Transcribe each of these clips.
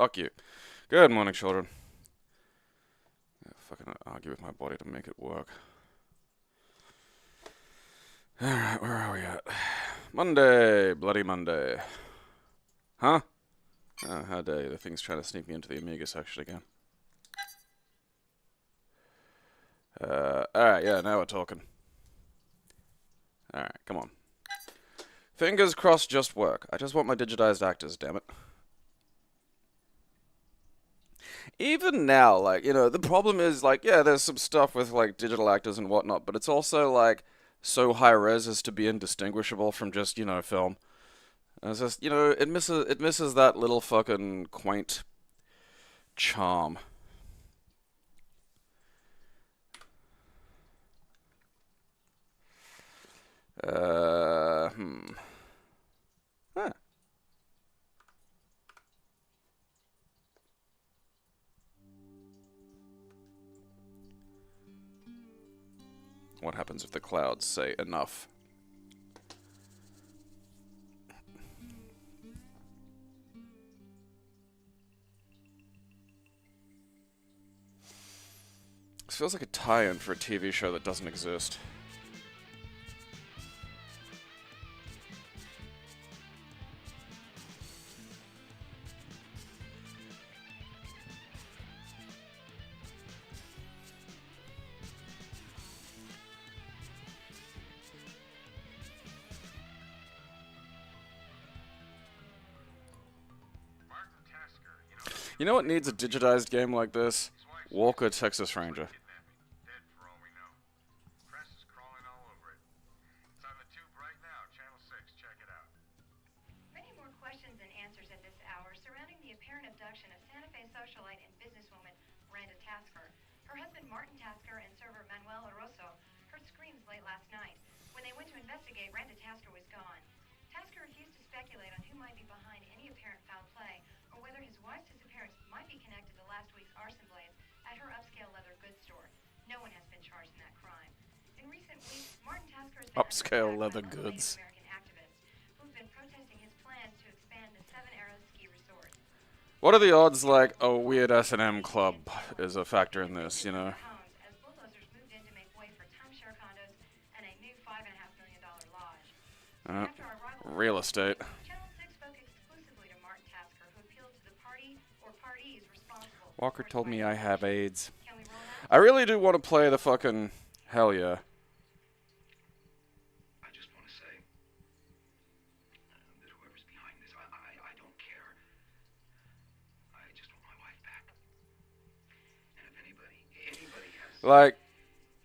Fuck you. Good morning, children. Fucking argue with my body to make it work. Alright, where are we at? Monday! Bloody Monday. Huh? Oh, how dare you. The thing's trying to sneak me into the Amiga section again. Alright, yeah, now we're talking. Alright, come on. Fingers crossed just work. I just want my digitized actors, damn it. Even now, like, you know, the problem is, like, yeah, there's some stuff with, like, digital actors and whatnot, but it's also, like, so high-res as to be indistinguishable from just, you know, film. And it's just, you know, it misses that little fucking quaint charm. Huh. What happens if the clouds say enough? This feels like a tie-in for a TV show that doesn't exist. You know what needs a digitized game like this? Walker, Texas Ranger. Many more questions and answers at this hour surrounding the apparent abduction of Santa Fe socialite and businesswoman Randa Tasker. Her husband Martin Tasker and server Manuel Oroso heard screams late last night. When they went to investigate, Randa Tasker was gone. Tasker refused to speculate on who might be behind any apparent foul play, or whether his wife's disappearance might be connected to last week's arson blaze at her upscale leather goods store. No one has been charged in that crime. In recent weeks, Martin Tasker has been Upscale under leather attack by local goods. Native American activists who've been protesting his plans to expand the Seven Arrows ski resort. What are the odds, like, a weird S&M club is a factor in this, you know? Homes as bulldozers moved in to make way for timeshare condos and a new $5.5 million lodge. After our arrival, Real estate. Channel 6 spoke exclusively to Martin Tasker, who appealed to the party or parties responsible for Walker told me I have AIDS. Can we roll out? I really do want to play the fucking... Hell yeah. I just want to say that whoever's behind this, I don't care. I just want my wife back. And if anybody has Like...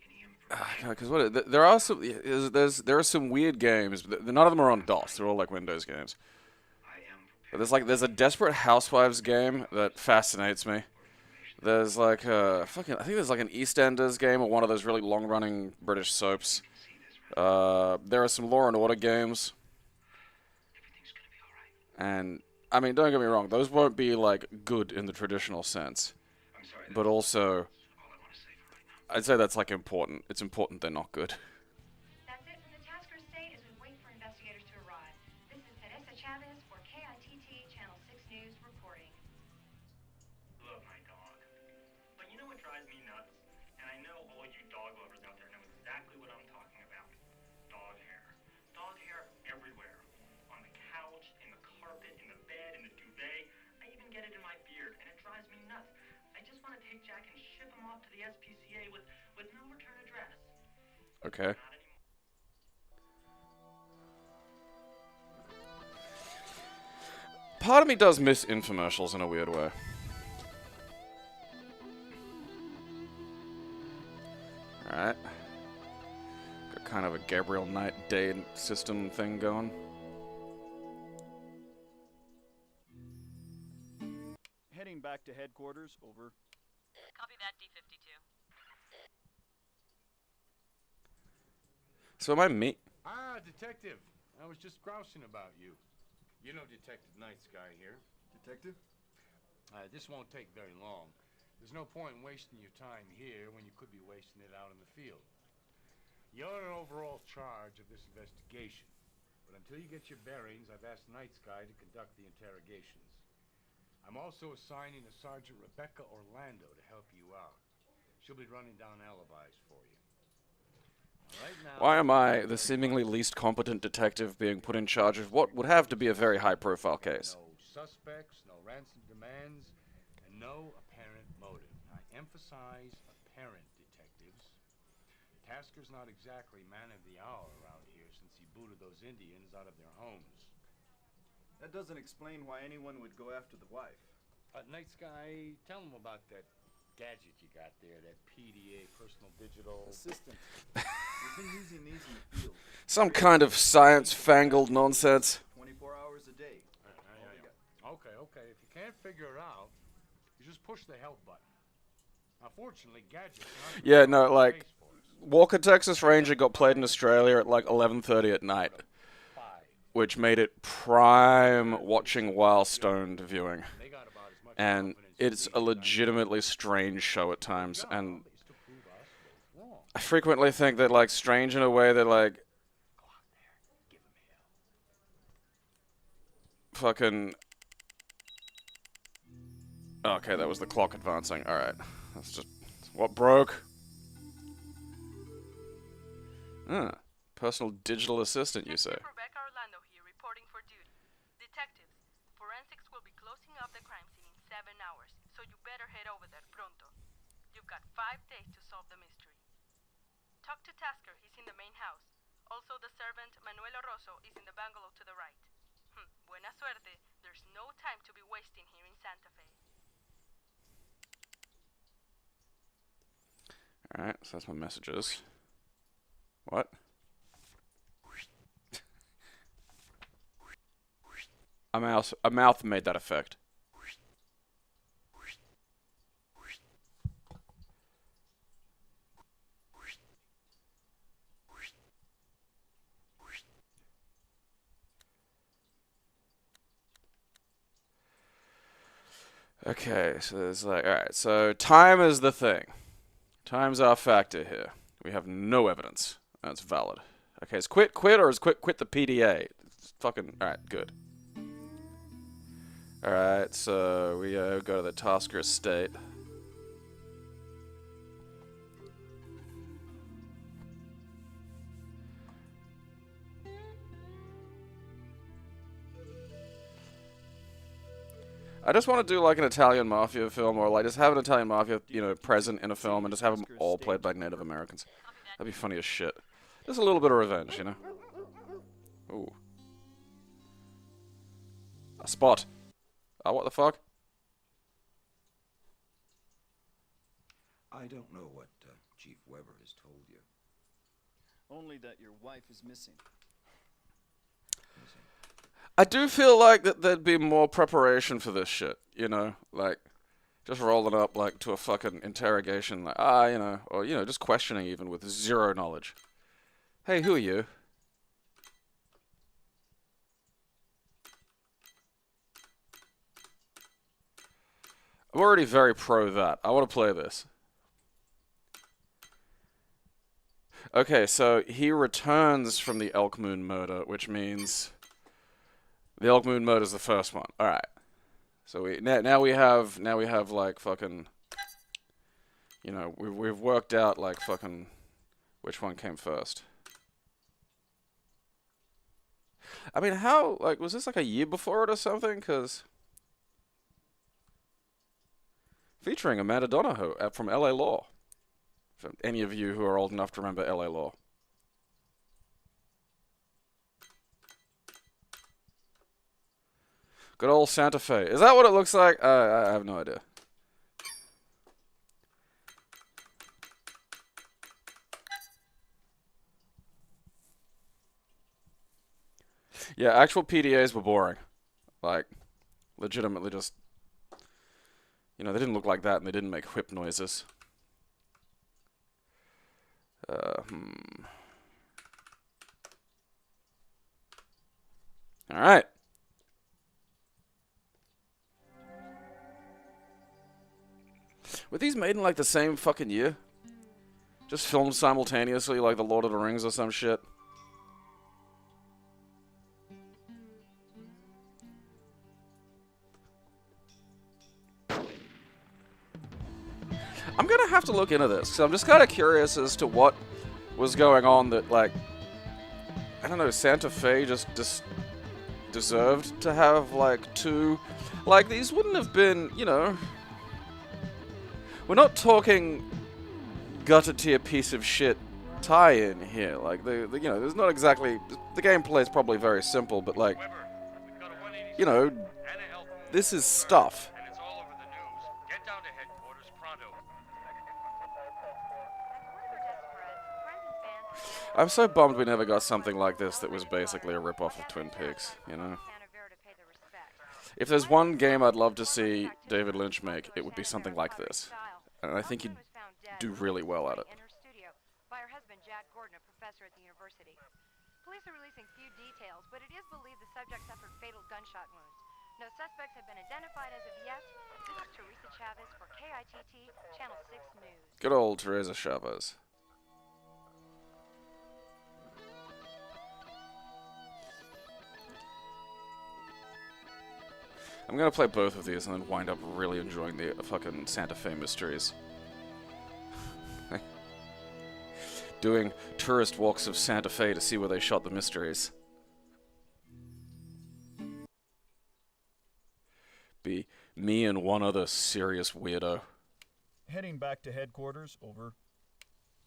any information, Because what... There are some... There are some weird games, but none of them are on DOS. They're all, like, Windows games. I am But prepared. there's a Desperate Housewives game that fascinates me. There's like I think there's like an EastEnders game or one of those really long-running British soaps. There are some Law and Order games. Everything's gonna be all right. And, I mean, don't get me wrong, those won't be, like, good in the traditional sense. I'm sorry. But also, That's all I want to say for right now. I'd say that's, like, important. It's important they're not good. That's it from the Tasker estate as we wait for investigators to arrive. This is Teresa Chavez for KITT Channel 6 News reporting. Love my dog. But you know what drives me nuts? And I know all you dog lovers out there know exactly what I'm talking about. Dog hair. Dog hair everywhere. On the couch, in the carpet, in the bed, in the duvet. I even get it in my beard, and it drives me nuts. I just want to take Jack and ship him off to the SPCA with no return address. Okay. Not anymore. Part of me does miss infomercials in a weird way. Alright. Got kind of a Gabriel night day system thing going. Heading back to headquarters, over. Copy that, D-52. So am I me? Ah, Detective. I was just grousing about you. You know Detective Night Sky here. Detective? This won't take very long. There's no point in wasting your time here when you could be wasting it out in the field. You're in overall charge of this investigation. But until you get your bearings, I've asked Night Sky to conduct the interrogations. I'm also assigning a Sergeant Rebecca Orlando to help you out. She'll be running down alibis for you. Right now, Why am I, the seemingly least competent detective, being put in charge of what would have to be a very high-profile case? no suspects, no ransom demands, and no apparent motive. I emphasize apparent, detectives. Tasker's not exactly man of the hour around here since he booted those Indians out of their homes. That doesn't explain why anyone would go after the wife. Night Sky, tell him about that gadget you got there, that PDA, personal digital Assistant. We've been using these in the field. Some kind of science-fangled nonsense. 24 hours a day. Okay. If you can't figure it out, you just push the help button. Unfortunately, gadgets aren't Yeah, no, the like, Space Force. Walker Texas Ranger got played in Australia at like 11:30 at night, which made it prime watching while stoned viewing. They got about as much And confidence it's in a me as I legitimately strange show at times, do. and Job is to prove us both wrong. I frequently think that, like, strange in a way that, like, Go out there, give him hell. fucking... Okay, that was the clock advancing. Alright. That's just... What broke? Personal digital assistant, you say? Detective Rebecca Orlando here, reporting for duty. Detectives, forensics will be closing up the crime scene in 7 hours, so you better head over there pronto. You've got 5 days to solve the mystery. Talk to Tasker, he's in the main house. Also, the servant Manuel Oroso is in the bungalow to the right. Buena suerte, there's no time to be wasting here in Santa Fe. Alright, so that's my messages. What? A mouth made that effect. Okay, so there's like, alright, so time is the thing. Time's our factor here. We have no evidence. That's valid. Okay, is quit or is quit the PDA? It's fucking, alright, good. Alright, so we go to the Tasker estate. I just want to do like an Italian mafia film, or like just have an Italian mafia, you know, present in a film, and just have them all played by Native Americans. That'd be funny as shit. Just a little bit of revenge, you know. Ooh. A spot. Oh, what the fuck? I don't know what Chief Weber has told you. Only that your wife is missing. I do feel like that there'd be more preparation for this shit, you know, like just rolling up like to a fucking interrogation, like you know, or you know, just questioning even with zero knowledge. Hey, who are you? I'm already very pro that. I want to play this. Okay, so he returns from the Elk Moon Murder, which means the Elk Moon Murder is the first one. All right. So now we have like fucking, you know, we've worked out like fucking which one came first. I mean, how, like, was this like a year before it or something? Cause featuring Amanda Donahoe from LA Law. For any of you who are old enough to remember LA Law. Good old Santa Fe. Is that what it looks like? I have no idea. Yeah, actual PDAs were boring. Like, legitimately just... You know, they didn't look like that and they didn't make whip noises. Alright. Were these made in like the same fucking year? Just filmed simultaneously like The Lord of the Rings or some shit? I'm gonna have to look into this, because I'm just kind of curious as to what was going on that, like, I don't know, Santa Fe just deserved to have, like, two... Like, these wouldn't have been, you know... We're not talking gutter-tier piece of shit tie-in here. Like, you know, there's not exactly... The gameplay is probably very simple, but, like, you know, this is stuff. And it's all over the news. Get down to headquarters pronto. I'm so bummed we never got something like this that was basically a rip-off of Twin Peaks, you know? If there's one game I'd love to see David Lynch make, it would be something like this. And I think he'd do really well at it. By her husband, Jack Gordon, a professor at the university. Police are releasing few details, but it is believed the subject suffered fatal gunshot wounds. No suspects have been identified as of yet. This is Teresa Chavez for KITT, Channel 6 News. Good old Teresa Chavez. I'm gonna play both of these and then wind up really enjoying the fucking Santa Fe mysteries. Doing tourist walks of Santa Fe to see where they shot the mysteries. Be me and one other serious weirdo. Heading back to headquarters, over.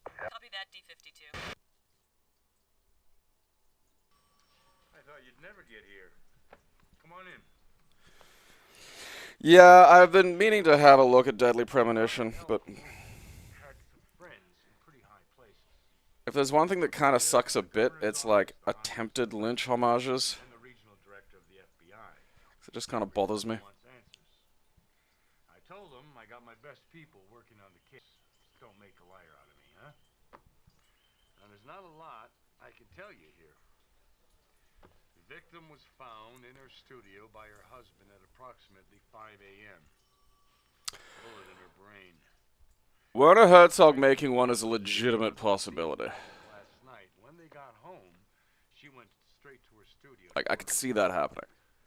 Copy that, D-52. I thought you'd never get here. Come on in. Yeah, I've been meaning to have a look at Deadly Premonition, but Had some friends in pretty high places. if there's one thing that kind of sucks a bit, it's like attempted Lynch homages. And the regional director of the FBI. It just kind of bothers me. Wants answers. I told him I got my best people working on the case. Just don't make a liar out of me, huh? Now, there's not a lot I can tell you here. The victim was found in her studio by her husband at approximately 5 a.m. Bullet in her brain. Werner Herzog making one is a legitimate possibility. Last night, when they got home, she went straight to her studio. Like, I could see that happening.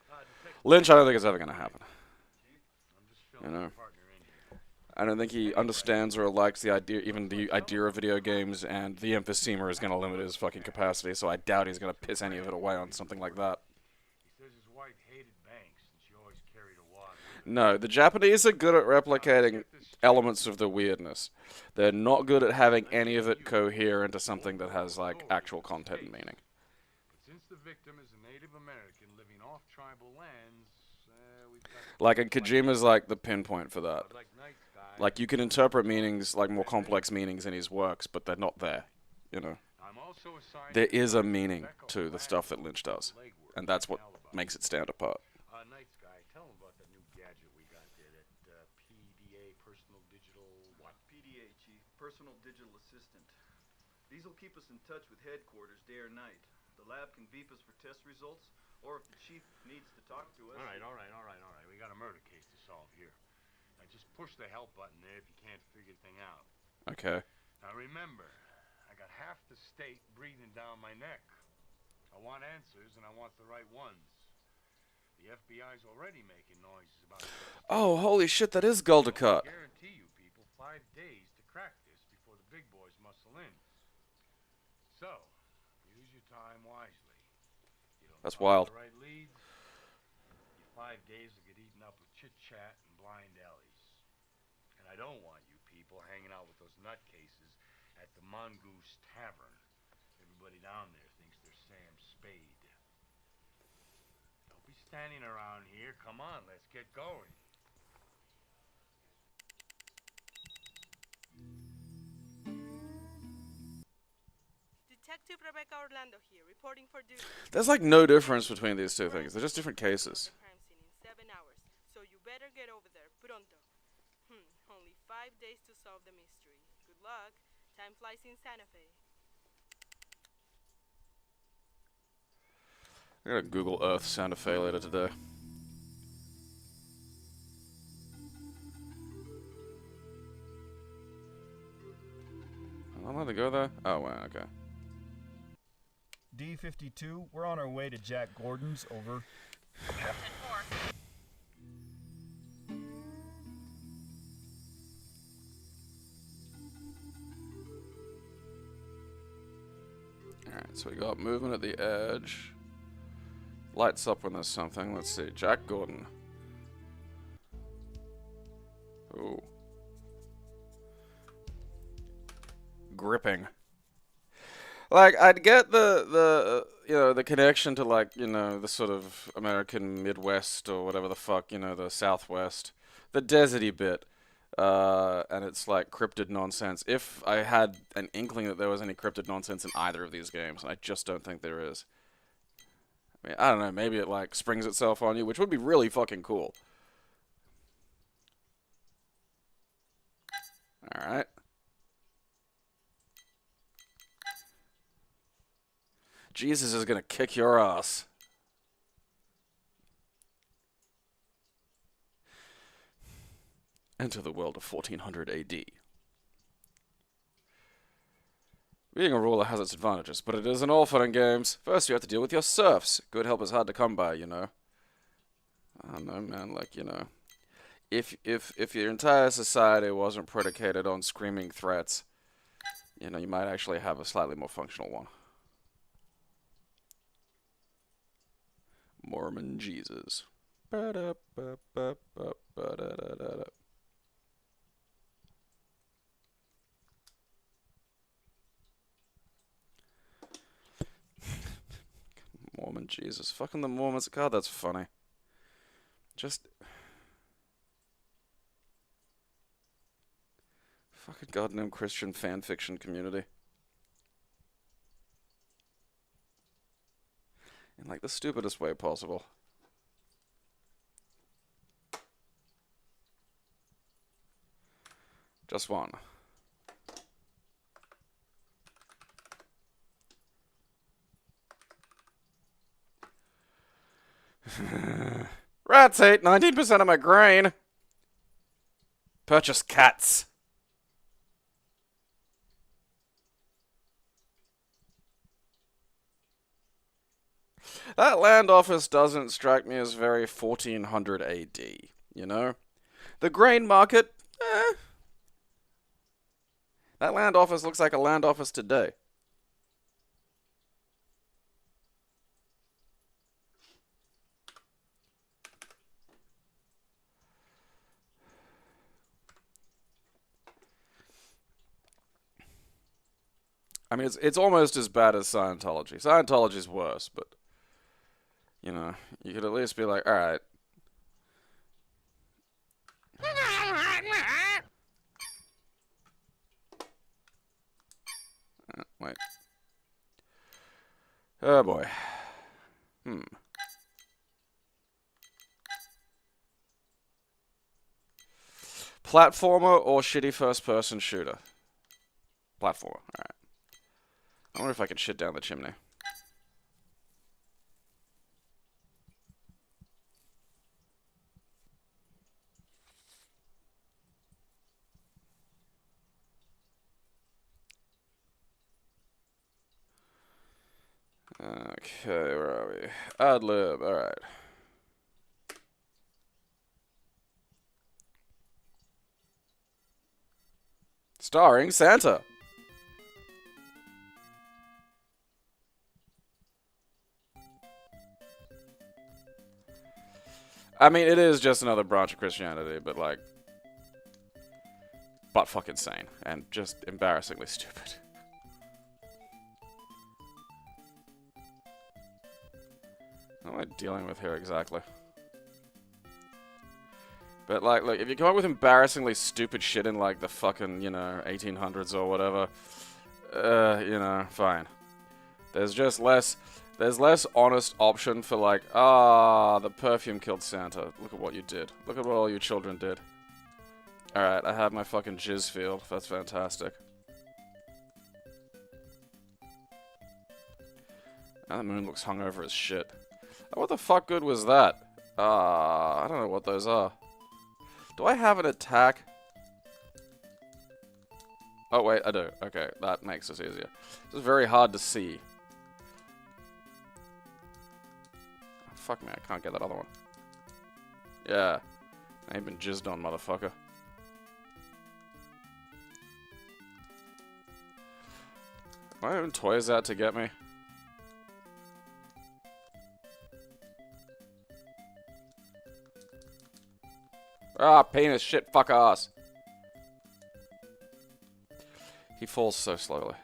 Detective, Lynch, I don't think it's ever going to happen. I'm just You filling know. my partner in here. I don't think he understands or likes the idea, even the idea of video games, and the emphysema is going to limit his fucking capacity, so I doubt he's going to piss any of it away on something like that. He says his wife hated banks and she always carried a wad with her. No, the Japanese are good at replicating elements of the weirdness. They're not good at having any of it cohere into something that has, like, actual content and meaning. But since the victim is a Native American living off tribal lands, we've got... Like, and Kojima's, like, the pinpoint for that. Like Night Sky. Like, you can interpret meanings, like, more complex meanings in his works, but they're not there, you know? I'm also assigned There to is a find meaning Rebecca to the Black stuff that Lynch does, legwork and that's what alibi. makes it stand apart. Night Sky, tell him about that new gadget we got there, that PDA, Personal Digital, what? PDA, Chief. Personal Digital Assistant. These will keep us in touch with headquarters day or night. The lab can beep us for test results, or if the chief needs to talk to us... All right. We got a murder case to solve here. Now just push the help button there if you can't figure the thing out. Okay. Now remember, I got half the state breathing down my neck. I want answers, and I want the right ones. The FBI's already making noises about this. Oh, holy shit, that is Guldacut. I guarantee you people 5 days to crack this before the big boys muscle in. So, use your time wisely. You don't That's follow wild. the right leads, your 5 days will get eaten up with chit-chat and blind alleys. And I don't want you people hanging out with those nutcases at the Mongoose Tavern. Everybody down there thinks they're Sam Spade. Don't be standing around here. Come on, let's get going. Detective Rebecca Orlando here, reporting for duty. There's like no difference between these two things. They're just different cases. The crime scene in 7 hours, so you better get over there pronto. Only 5 days to solve the mystery. Good luck. Time flies in Santa Fe. I'm gonna Google Earth Santa Fe later today. Am I allowed to go there? Oh, wow, okay. D-52, we're on our way to Jack Gordon's, over. So we got movement at the edge. Lights up when there's something. Let's see. Jack Gordon. Ooh. Gripping. Like, I'd get the the connection to, like, the sort of American Midwest or whatever the fuck, the Southwest. The deserty bit. And it's like cryptid nonsense. If I had an inkling that there was any cryptid nonsense in either of these games, and I just don't think there is. I mean, I don't know, maybe it like springs itself on you, which would be really fucking cool. Alright. Jesus is gonna kick your ass. Enter the world of 1400 AD. Being a ruler has its advantages, but it isn't all fun and games. First, you have to deal with your serfs. Good help is hard to come by, I don't know, man, like, if your entire society wasn't predicated on screaming threats, you might actually have a slightly more functional one. Mormon Jesus. Mormon Jesus. Fucking the Mormons. God, that's funny. Just... fucking goddamn Christian fanfiction community. In, like, the stupidest way possible. Just one. Rats ate 19% of my grain. Purchase cats. That land office doesn't strike me as very 1400 AD, The grain market, That land office looks like a land office today. I mean, it's almost as bad as Scientology. Scientology's worse, but, you could at least be like, alright. Wait. Oh, boy. Platformer or shitty first-person shooter? Platformer, alright. I wonder if I can shit down the chimney. Okay, where are we? Ad-lib, alright. Starring Santa. I mean, it is just another branch of Christianity, but, like, butt fucking sane and just embarrassingly stupid. What am I dealing with here exactly? But, like, look, if you come up with embarrassingly stupid shit in, like, the fucking, 1800s or whatever, fine. There's less honest option for, like, the perfume killed Santa. Look at what you did. Look at what all you children did. Alright, I have my fucking jizz field. That's fantastic. Now the moon looks hungover as shit. Oh, what the fuck good was that? I don't know what those are. Do I have an attack? Oh, wait, I do. Okay, that makes this easier. This is very hard to see. Oh, fuck me, I can't get that other one. Yeah. I ain't been jizzed on, motherfucker. Am I having toys out to get me? Ah, penis, shit, fuck ass. He falls so slowly.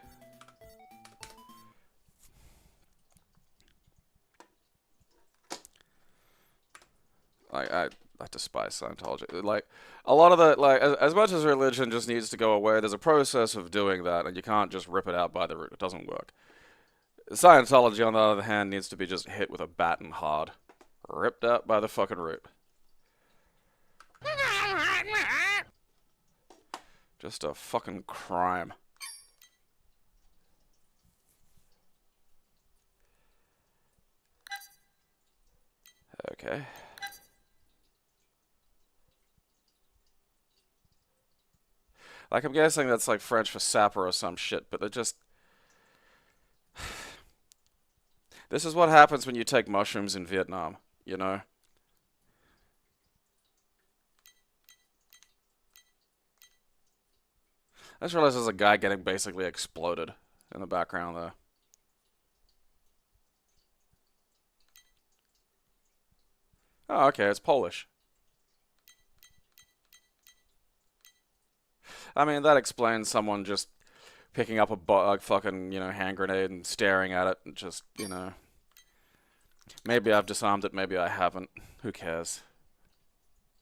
I despise Scientology. Like, a lot of the, like, as much as religion just needs to go away, there's a process of doing that, and you can't just rip it out by the root. It doesn't work. Scientology, on the other hand, needs to be just hit with a baton hard. Ripped out by the fucking root. Just a fucking crime. Okay. Like, I'm guessing that's like French for Saper or some shit, but it just... This is what happens when you take mushrooms in Vietnam, you know? I just realized there's a guy getting basically exploded in the background there. Oh, okay, it's Polish. I mean, that explains someone just picking up a fucking, you know, hand grenade and staring at it and just, you know... Maybe I've disarmed it, maybe I haven't. Who cares?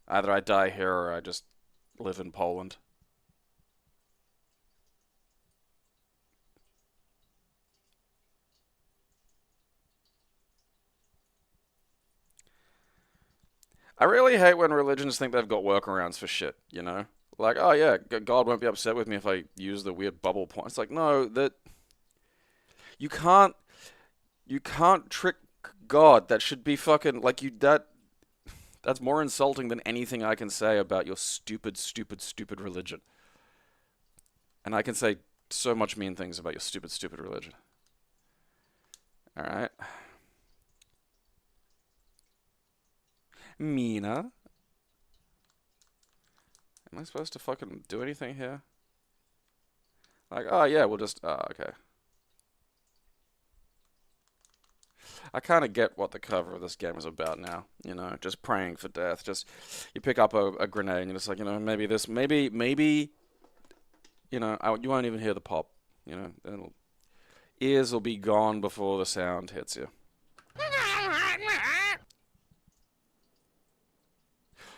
Either I die here or I just live in Poland. I really hate when religions think they've got workarounds for shit, you know? Like, oh yeah, God won't be upset with me if I use the weird bubble point. It's like, no, that... You can't trick God. That should be fucking, like, that's more insulting than anything I can say about your stupid, stupid, stupid religion. And I can say so much mean things about your stupid, stupid religion. Alright. Mina. Am I supposed to fucking do anything here? Like, oh yeah, we'll just, oh, okay. I kind of get what the cover of this game is about now, you know, just praying for death. Just, you pick up a grenade and you're just like, you know, maybe, you know, you won't even hear the pop, you know, ears will be gone before the sound hits you.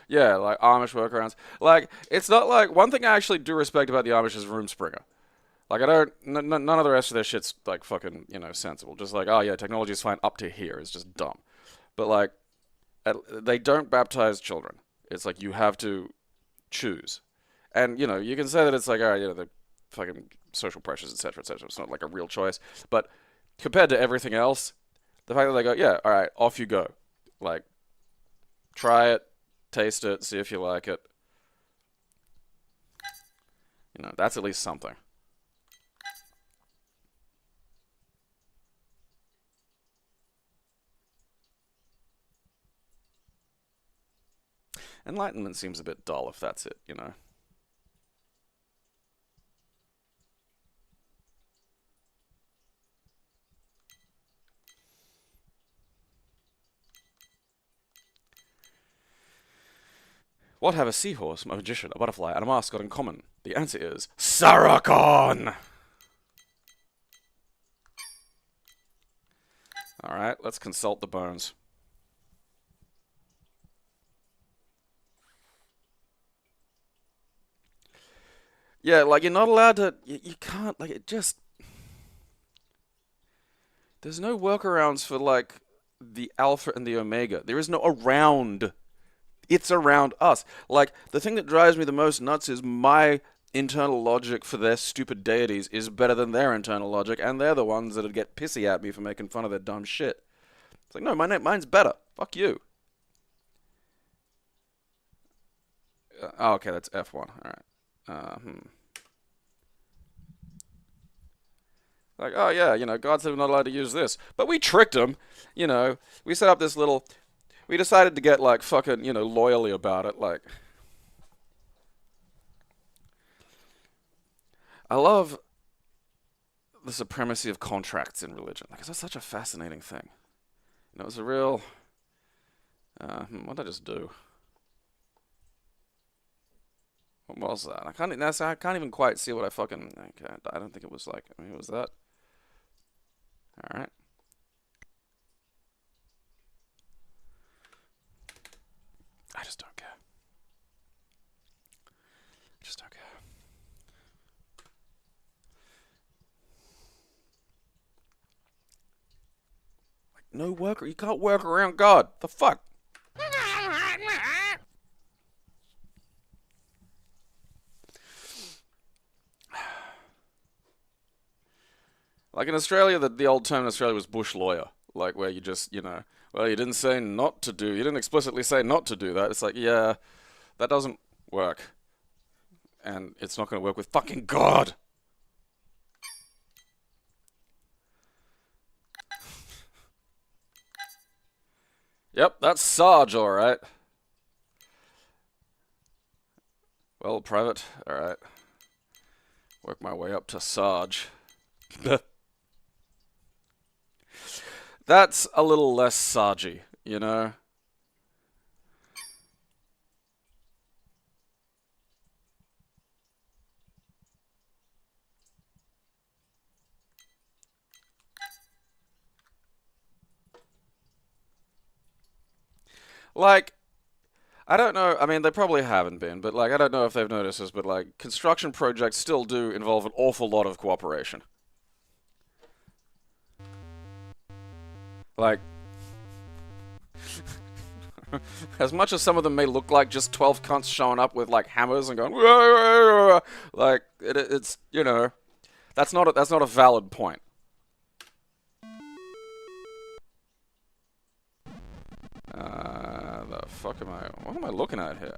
Yeah, like Amish workarounds. Like, it's not like, one thing I actually do respect about the Amish is Roomspringer. Like, I don't, none of the rest of their shit's, like, fucking, you know, sensible. Just like, oh yeah, technology is fine up to here. It's just dumb. But, like, they don't baptize children. It's like, you have to choose. And, you know, you can say that it's like, all right, you know, the fucking social pressures, etc., etc. It's not like a real choice. But compared to everything else, the fact that they go, yeah, all right, off you go. Like, try it, taste it, see if you like it. You know, that's at least something. Enlightenment seems a bit dull if that's it, you know. What have a seahorse, a magician, a butterfly, and a mascot in common? The answer is Sarakon! Alright, let's consult the bones. Yeah, like, you're not allowed to... You can't, like, it just... There's no workarounds for, like, the alpha and the omega. There is no around. It's around us. Like, the thing that drives me the most nuts is my internal logic for their stupid deities is better than their internal logic, and they're the ones that'd get pissy at me for making fun of their dumb shit. It's like, no, mine's better. Fuck you. Oh, okay, that's F1. Alright. Like, oh yeah, you know, God said we're not allowed to use this. But we tricked him. You know, we set up this little... We decided to get, like, fucking, you know, loyally about it. Like... I love the supremacy of contracts in religion. Like, it's such a fascinating thing. You know, it's a real... what did I just do? What was that? I can't even quite see what I fucking. Okay, I don't think it was like. I mean, was that? All right. I just don't care. I just don't care. Like, no worker. You can't work around God. The fuck? Like in Australia, the old term in Australia was bush lawyer. Like where you just, well, you didn't say not to do. You didn't explicitly say not to do that. It's like, yeah, that doesn't work. And it's not going to work with fucking God. Yep, that's Sarge, alright. Well, private, alright. Work my way up to Sarge. That's a little less Sargy, you know? Like, I don't know, I mean, they probably haven't been, but, like, I don't know if they've noticed this, but, like, construction projects still do involve an awful lot of cooperation. Like, as much as some of them may look like just 12 cunts showing up with, like, hammers and going, "Whoa," like, it's, that's not a valid point. The fuck what am I looking at here?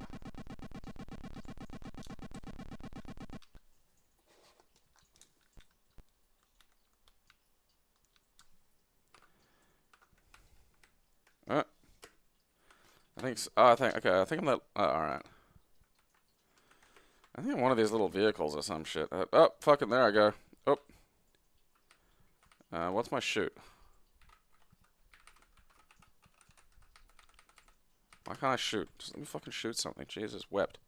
I think I'm that, alright. I think I'm one of these little vehicles or some shit. Oh, fucking, there I go. Oh. What's my shoot? Why can't I shoot? Just let me fucking shoot something. Jesus, wept.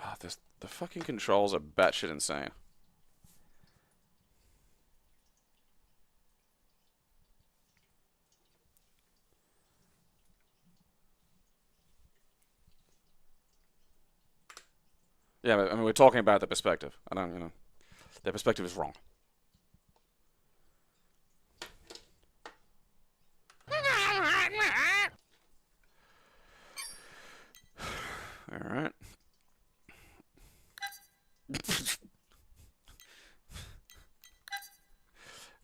Ah, the fucking controls are batshit insane. Yeah, I mean, we're talking about the perspective. I don't, their perspective is wrong. Alright.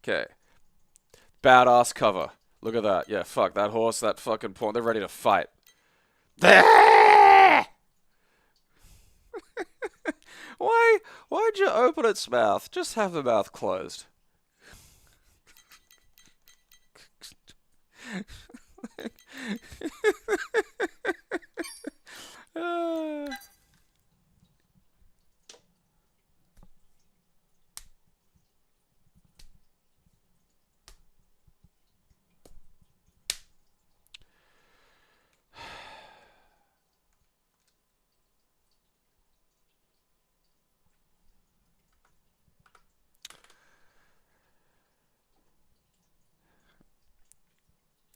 Okay. Badass cover. Look at that. Yeah, fuck. That horse, that fucking pawn. They're ready to fight. Why'd you open its mouth? Just have the mouth closed.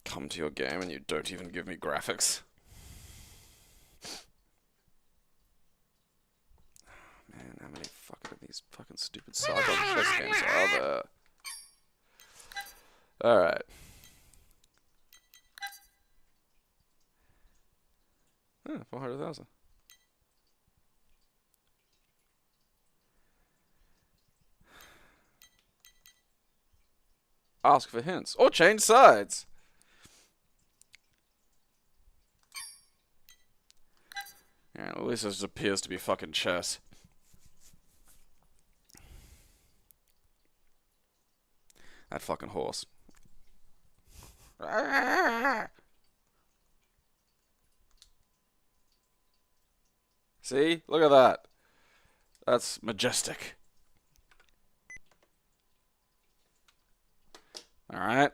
Come to your game and you don't even give me graphics. Man, how many fucking of these fucking stupid Sargon chess games are there? Alright. Huh, 400,000. Ask for hints. Or change sides. Yeah, at least this appears to be fucking chess. That fucking horse. See? Look at that. That's majestic. Alright.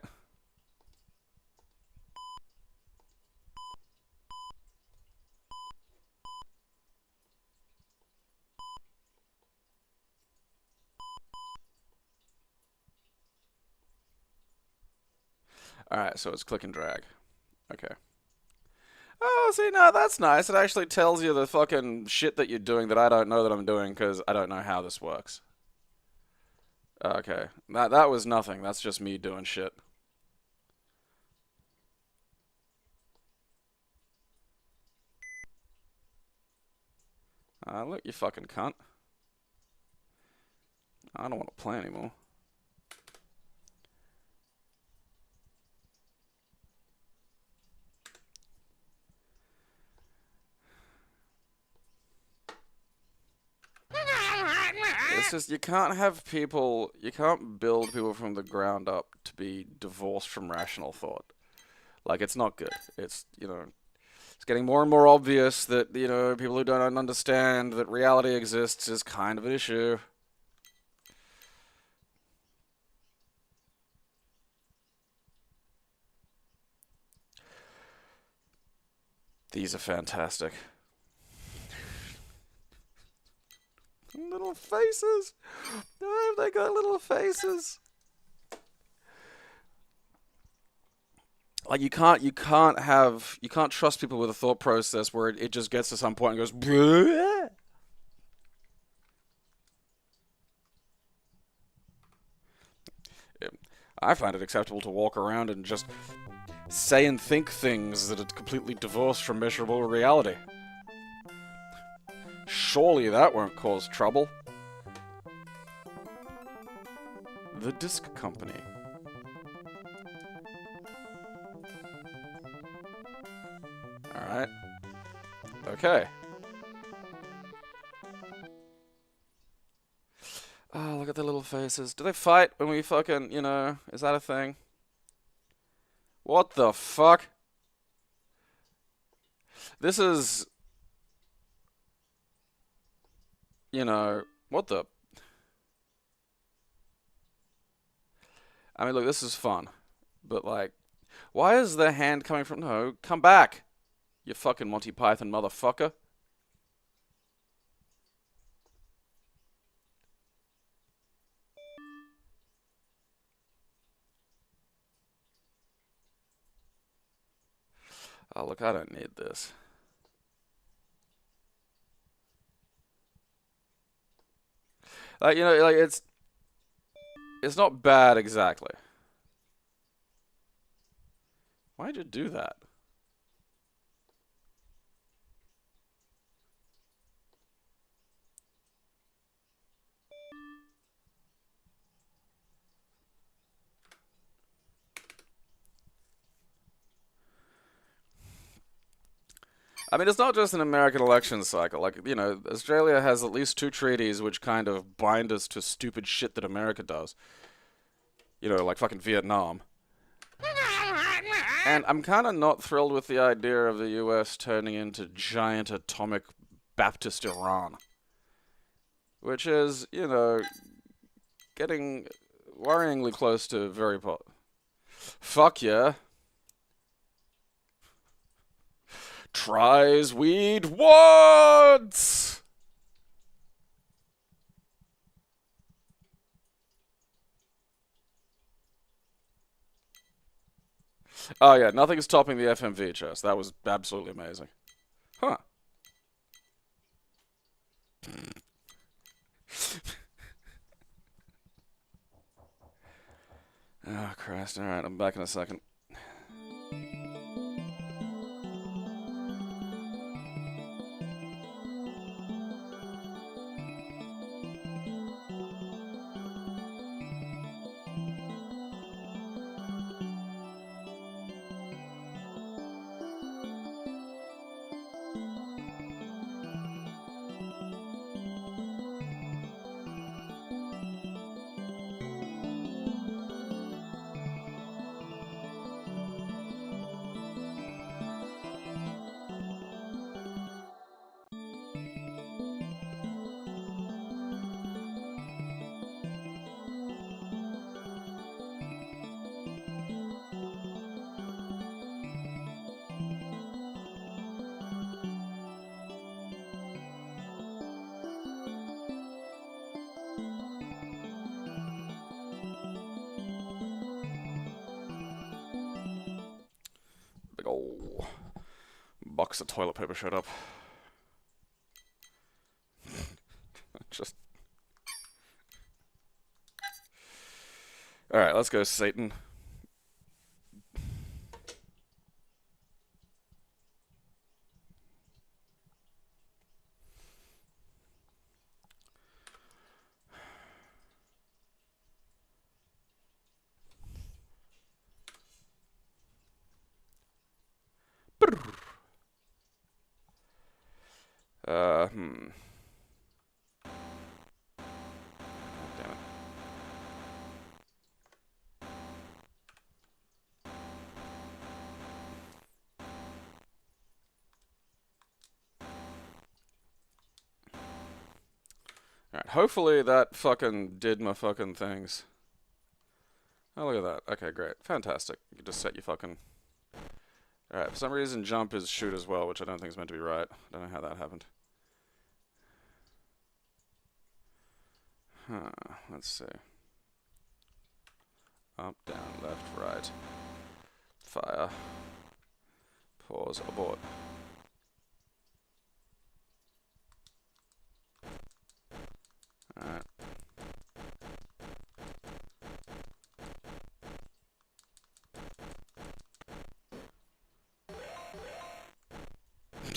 Alright, so it's click and drag. Okay. Oh, see, no, that's nice. It actually tells you the fucking shit that you're doing that I don't know that I'm doing because I don't know how this works. Okay. That was nothing. That's just me doing shit. Look, you fucking cunt. I don't want to play anymore. It's just, you can't build people from the ground up to be divorced from rational thought. Like, it's not good. It's, it's getting more and more obvious that, people who don't understand that reality exists is kind of an issue. These are fantastic. Little faces. Oh, they got little faces. Like, you can't trust people with a thought process where it just gets to some point and goes bleh. I find it acceptable to walk around and just say and think things that are completely divorced from measurable reality. Surely that won't cause trouble. The Disc Company. Alright. Okay. Oh, look at their little faces. Do they fight when we fucking, is that a thing? What the fuck? This is... what the... I mean, look, this is fun. But, like, why is the hand coming from... No, come back, you fucking Monty Python motherfucker. Oh, look, I don't need this. It's not bad exactly. Why'd you do that? I mean, it's not just an American election cycle. Like, Australia has at least 2 treaties which kind of bind us to stupid shit that America does. Like fucking Vietnam. And I'm kind of not thrilled with the idea of the US turning into giant atomic Baptist Iran. Which is, getting worryingly close to very Fuck yeah. Tries weed once! Oh yeah, nothing's topping the FMV chest. That was absolutely amazing. Huh. Oh, Christ. Alright, I'm back in a second. box of toilet paper showed up. Just. Alright, let's go, Satan. Damn it. Alright, hopefully that fucking did my fucking things. Oh, look at that. Okay, great. Fantastic. You can just set your fucking... Alright, for some reason jump is shoot as well, which I don't think is meant to be right. I don't know how that happened. Huh, let's see. Up, down, left, right. Fire. Pause, abort. Alright.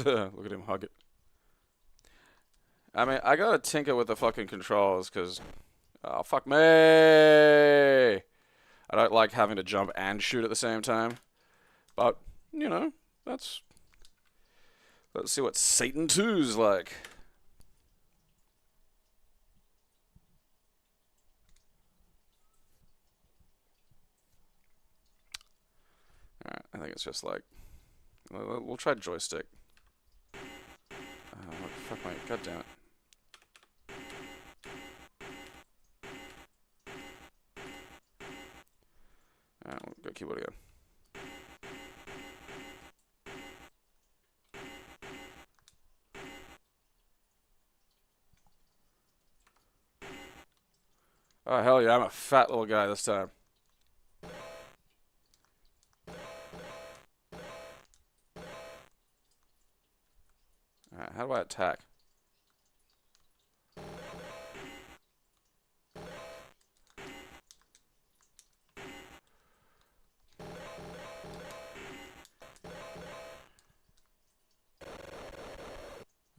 Look at him hug it. I mean, I gotta tinker with the fucking controls, because... Oh, fuck me! I don't like having to jump and shoot at the same time. But, you know, that's... Let's see what Satan 2's like. Alright, I think it's just like... We'll try joystick. Fuck my... God damn it. Alright, we'll go keyboard again. Oh, hell yeah, I'm a fat little guy this time. Alright, how do I attack?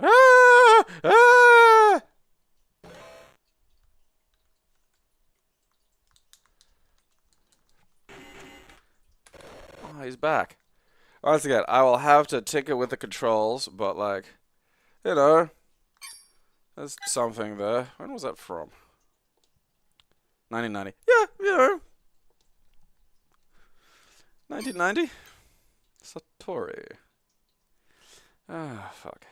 Ah! Ah! Oh, he's back. Once again, I will have to tinker with the controls, but like, you know, there's something there. When was that from? 1990. Yeah, you know. 1990? Satori. Ah, fuck.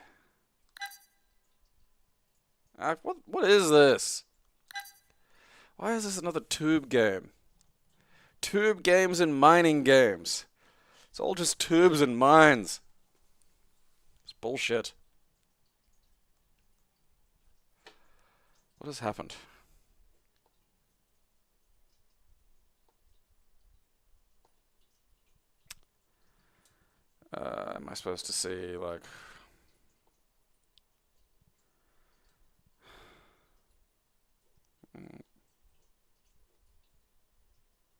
What is this? Why is this another tube game? Tube games and mining games. It's all just tubes and mines. It's bullshit. What has happened? Am I supposed to see, like...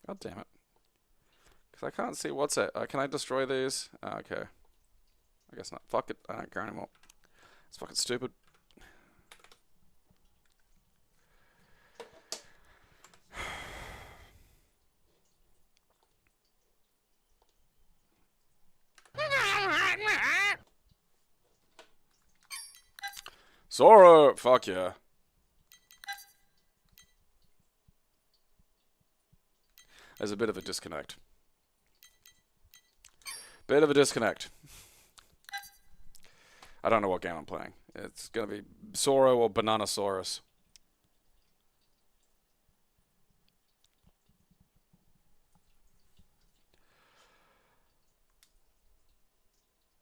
God damn it. Because I can't see what's it. Can I destroy these? Okay. I guess not. Fuck it. I don't care anymore. It's fucking stupid. Sauro! Fuck yeah. There's a bit of a disconnect. Bit of a disconnect. I don't know what game I'm playing. It's gonna be Sauro or Bananasaurus.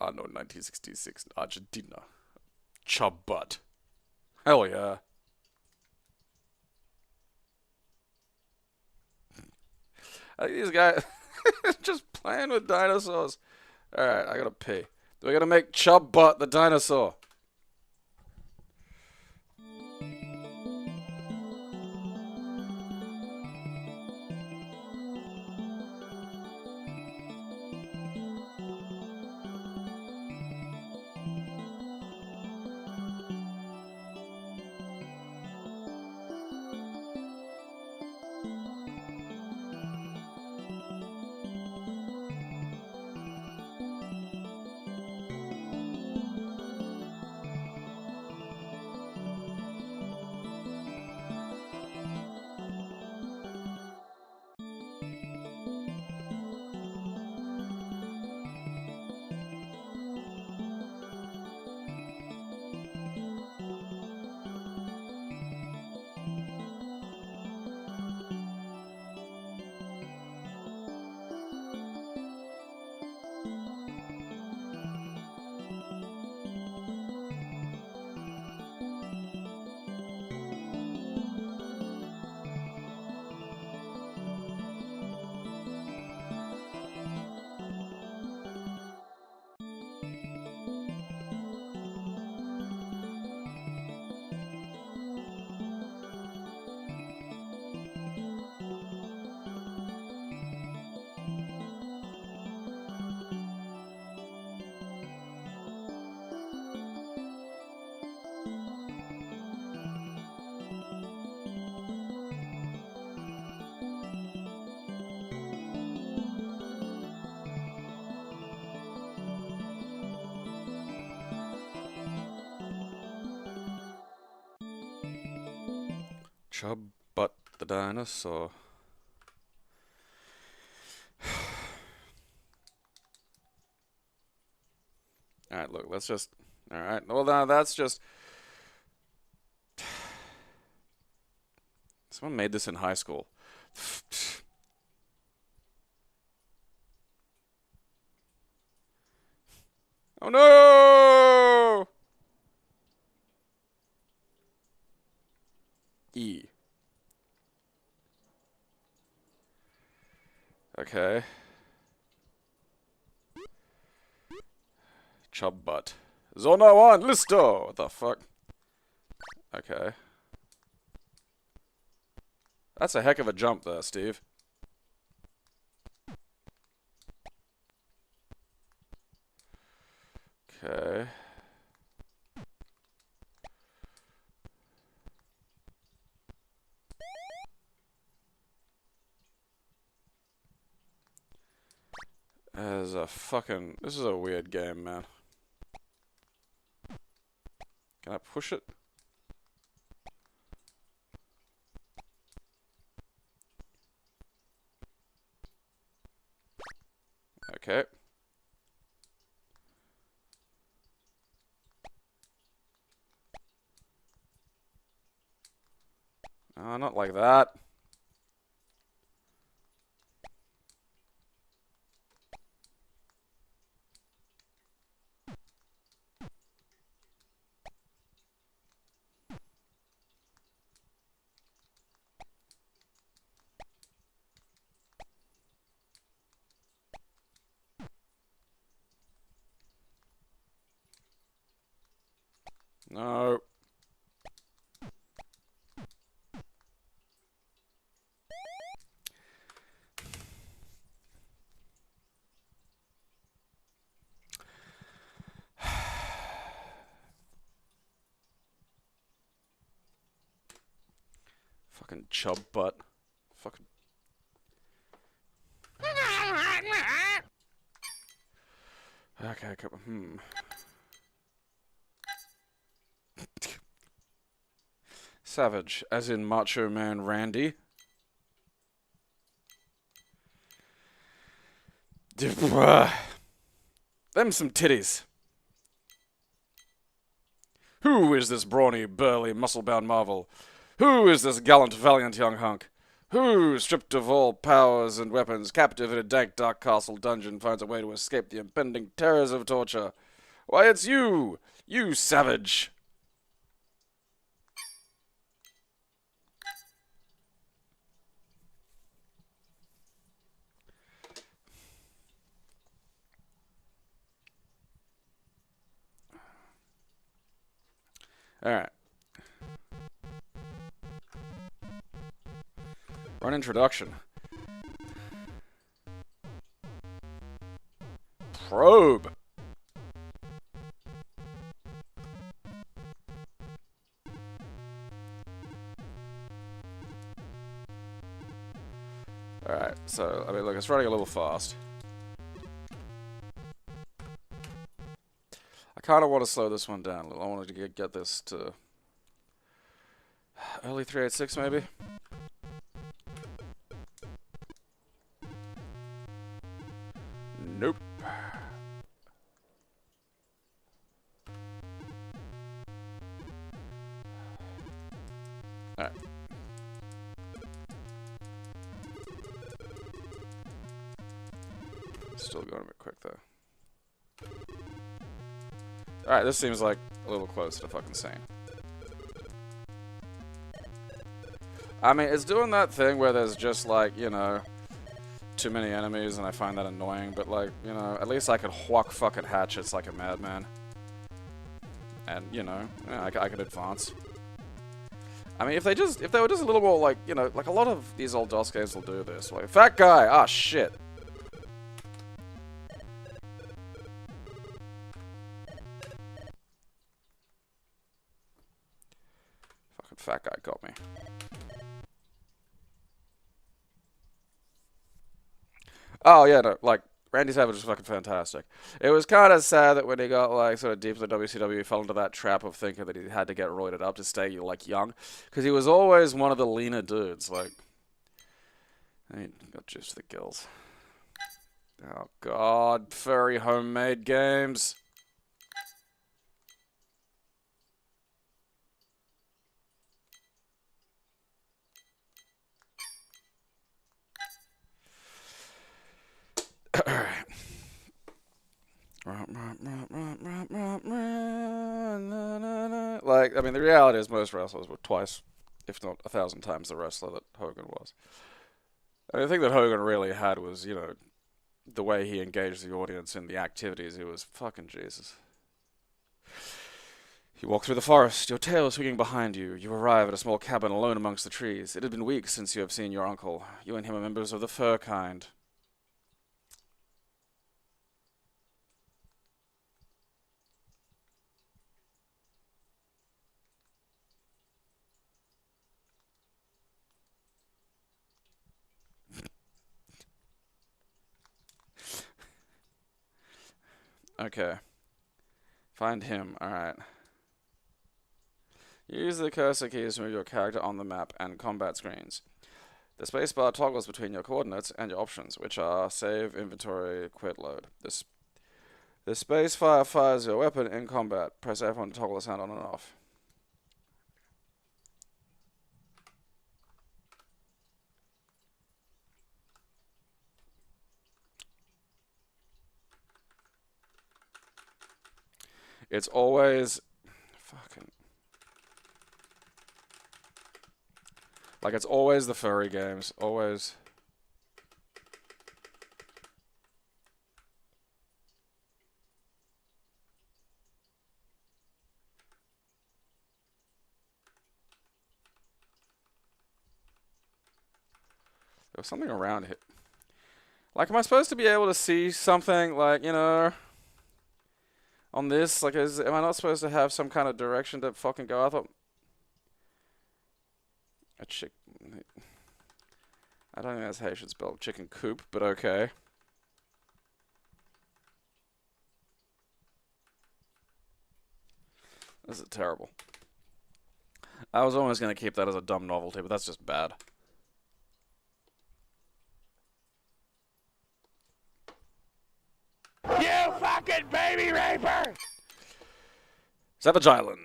I know 1966 Argentina. Chabut. Hell yeah. These guys just playing with dinosaurs. Alright, I gotta pee. We're gonna make Chubbot the dinosaur. Chubbot the dinosaur. Alright, look, let's just... Alright, well, now that's just... Someone made this in high school. Oh no! E. Okay. Chubbot. Zona 1, listo! What the fuck? Okay. That's a heck of a jump there, Steve. Okay. As a fucking... This is a weird game, man. Can I push it? Okay. Not like that. No. Fucking chub butt. Fucking. Okay, Savage, as in Macho Man Randy. Them some titties. Who is this brawny, burly, muscle-bound marvel? Who is this gallant, valiant young hunk? Who, stripped of all powers and weapons, captive in a dank, dark castle dungeon, finds a way to escape the impending terrors of torture? Why, it's you! You savage! Alright. Run introduction. Probe. Alright, so, I mean, look, it's running a little fast. I kind of want to slow this one down a little. I wanted to get this to early 386 maybe. Nope. Alright. Still going a bit quick though. Alright, this seems like a little close to fucking sane. I mean, it's doing that thing where there's just like, you know, too many enemies and I find that annoying, but like, you know, at least I could whack fucking hatchets like a madman. And, you know, yeah, I could advance. I mean, if they were just a little more like, you know, like a lot of these old DOS games will do this. Like, fat guy, ah shit. Fucking fat guy got me. Oh yeah, no, like Randy Savage was fucking fantastic. It was kind of sad that when he got like sort of deep into WCW, he fell into that trap of thinking that he had to get roided up to stay like young, because he was always one of the leaner dudes. Like, I mean, got juice to the gills. Oh god, furry homemade games. Like, I mean, the reality is most wrestlers were twice, if not 1,000 times the wrestler that Hogan was. And the thing that Hogan really had was, you know, the way he engaged the audience in the activities. He was fucking Jesus. You walk through the forest, your tail swinging behind you. You arrive at a small cabin alone amongst the trees. It had been weeks since you have seen your uncle. You and him are members of the fur kind. Okay. Find him. Alright. Use the cursor keys to move your character on the map and combat screens. The spacebar toggles between your coordinates and your options, which are save, inventory, quit, load. The spacebar fires your weapon in combat. Press F1 to toggle the sound on and off. It's always fucking like it's always the furry games, always. There was something around here. Like, am I supposed to be able to see something like, you know, on this? Like, am I not supposed to have some kind of direction to fucking go? I thought a chick. I don't think that's how you should spell chicken coop, but okay. This is terrible. I was almost going to keep that as a dumb novelty, but that's just bad. You fucking baby raper! Savage Island.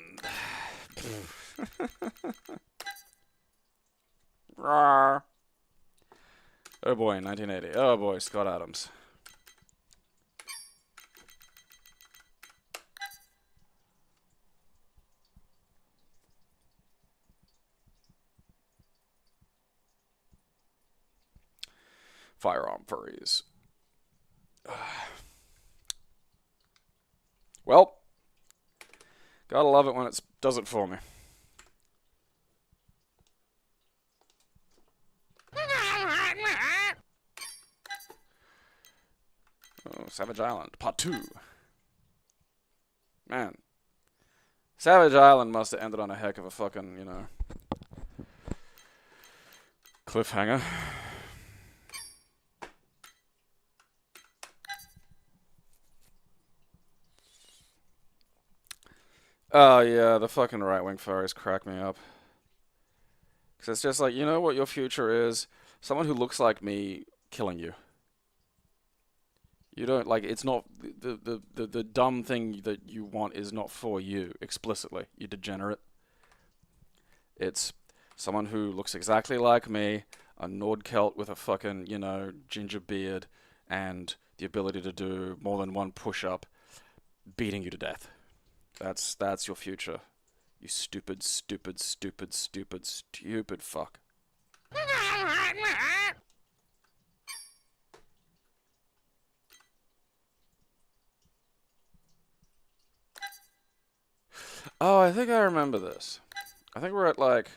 Rawr. Oh boy, 1980. Oh boy, Scott Adams. Firearm furries. Well, Gotta love it when it does it for me. Oh, Savage Island, Part 2. Man. Savage Island must have ended on a heck of a fucking, you know, cliffhanger. Oh, yeah, the fucking right-wing furries crack me up. Because it's just like, you know what your future is? Someone who looks like me killing you. You don't, like, it's not, the dumb thing that you want is not for you, explicitly, you degenerate. It's someone who looks exactly like me, a Nordkelt with a fucking, you know, ginger beard, and the ability to do more than one push-up, beating you to death. That's your future. You stupid, stupid, stupid, stupid, stupid fuck. Oh, I think I remember this. I think we're at, like,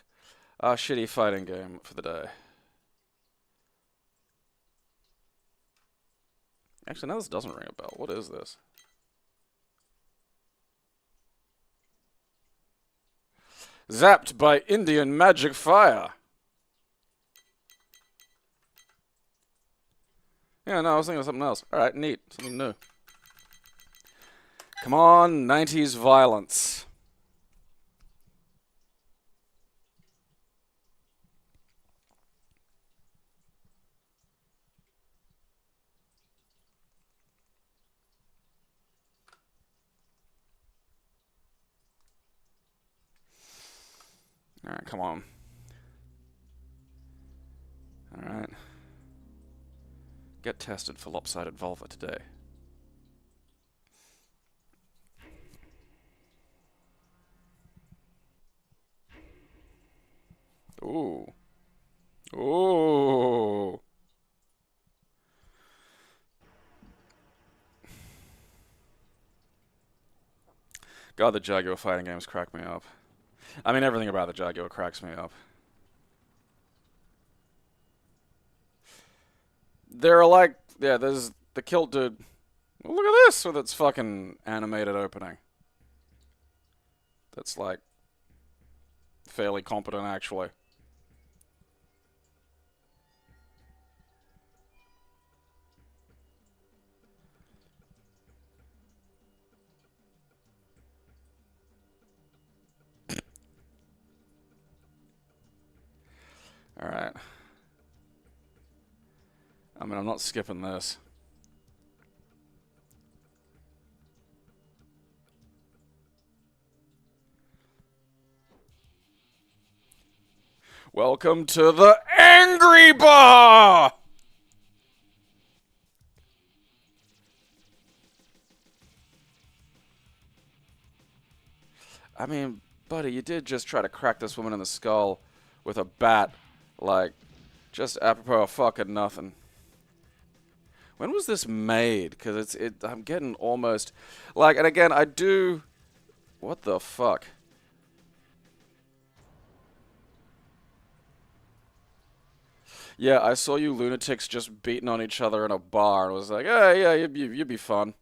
our shitty fighting game for the day. Actually, no, this doesn't ring a bell. What is this? Zapped by Indian magic fire. Yeah, no, I was thinking of something else. Alright, neat. Something new. Come on, 90s violence. Alright, come on. Alright. Get tested for lopsided vulva today. Ooh. Ooh. God, the Jaguar fighting games crack me up. I mean, everything about the Jaguar cracks me up. There are like, yeah, there's the kilt dude. Well, look at this with its fucking animated opening. That's like fairly competent, actually. Alright. I mean, I'm not skipping this. Welcome to the Angry Bar! I mean, buddy, you did just try to crack this woman in the skull with a bat. Like, just apropos of fucking nothing. When was this made? Because I'm getting almost... Like, and again, I do... What the fuck? Yeah, I saw you lunatics just beating on each other in a bar. And was like, hey, yeah, you'd be fun.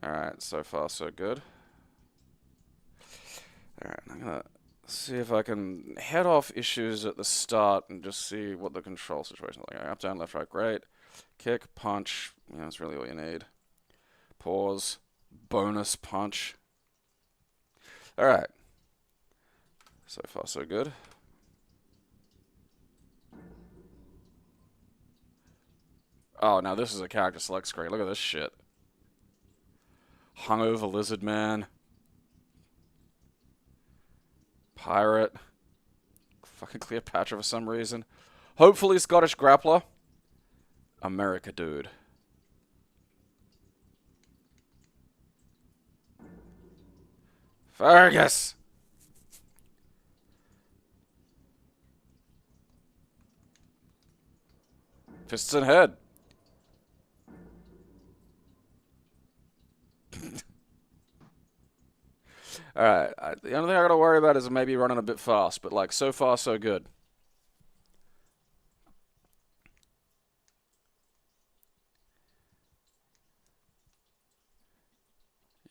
Alright, so far so good. Alright, I'm gonna see if I can head off issues at the start and just see what the control situation is like. Up, down, left, right, great. Kick, punch, yeah, that's really all you need. Pause, bonus punch. Alright. So far so good. Oh, now this is a character select screen. Look at this shit. Hungover Lizard Man. Pirate. Fucking Cleopatra for some reason. Hopefully Scottish Grappler. America Dude. Fergus! Fists in head. Alright, the only thing I gotta worry about is maybe running a bit fast, but like, so far, so good.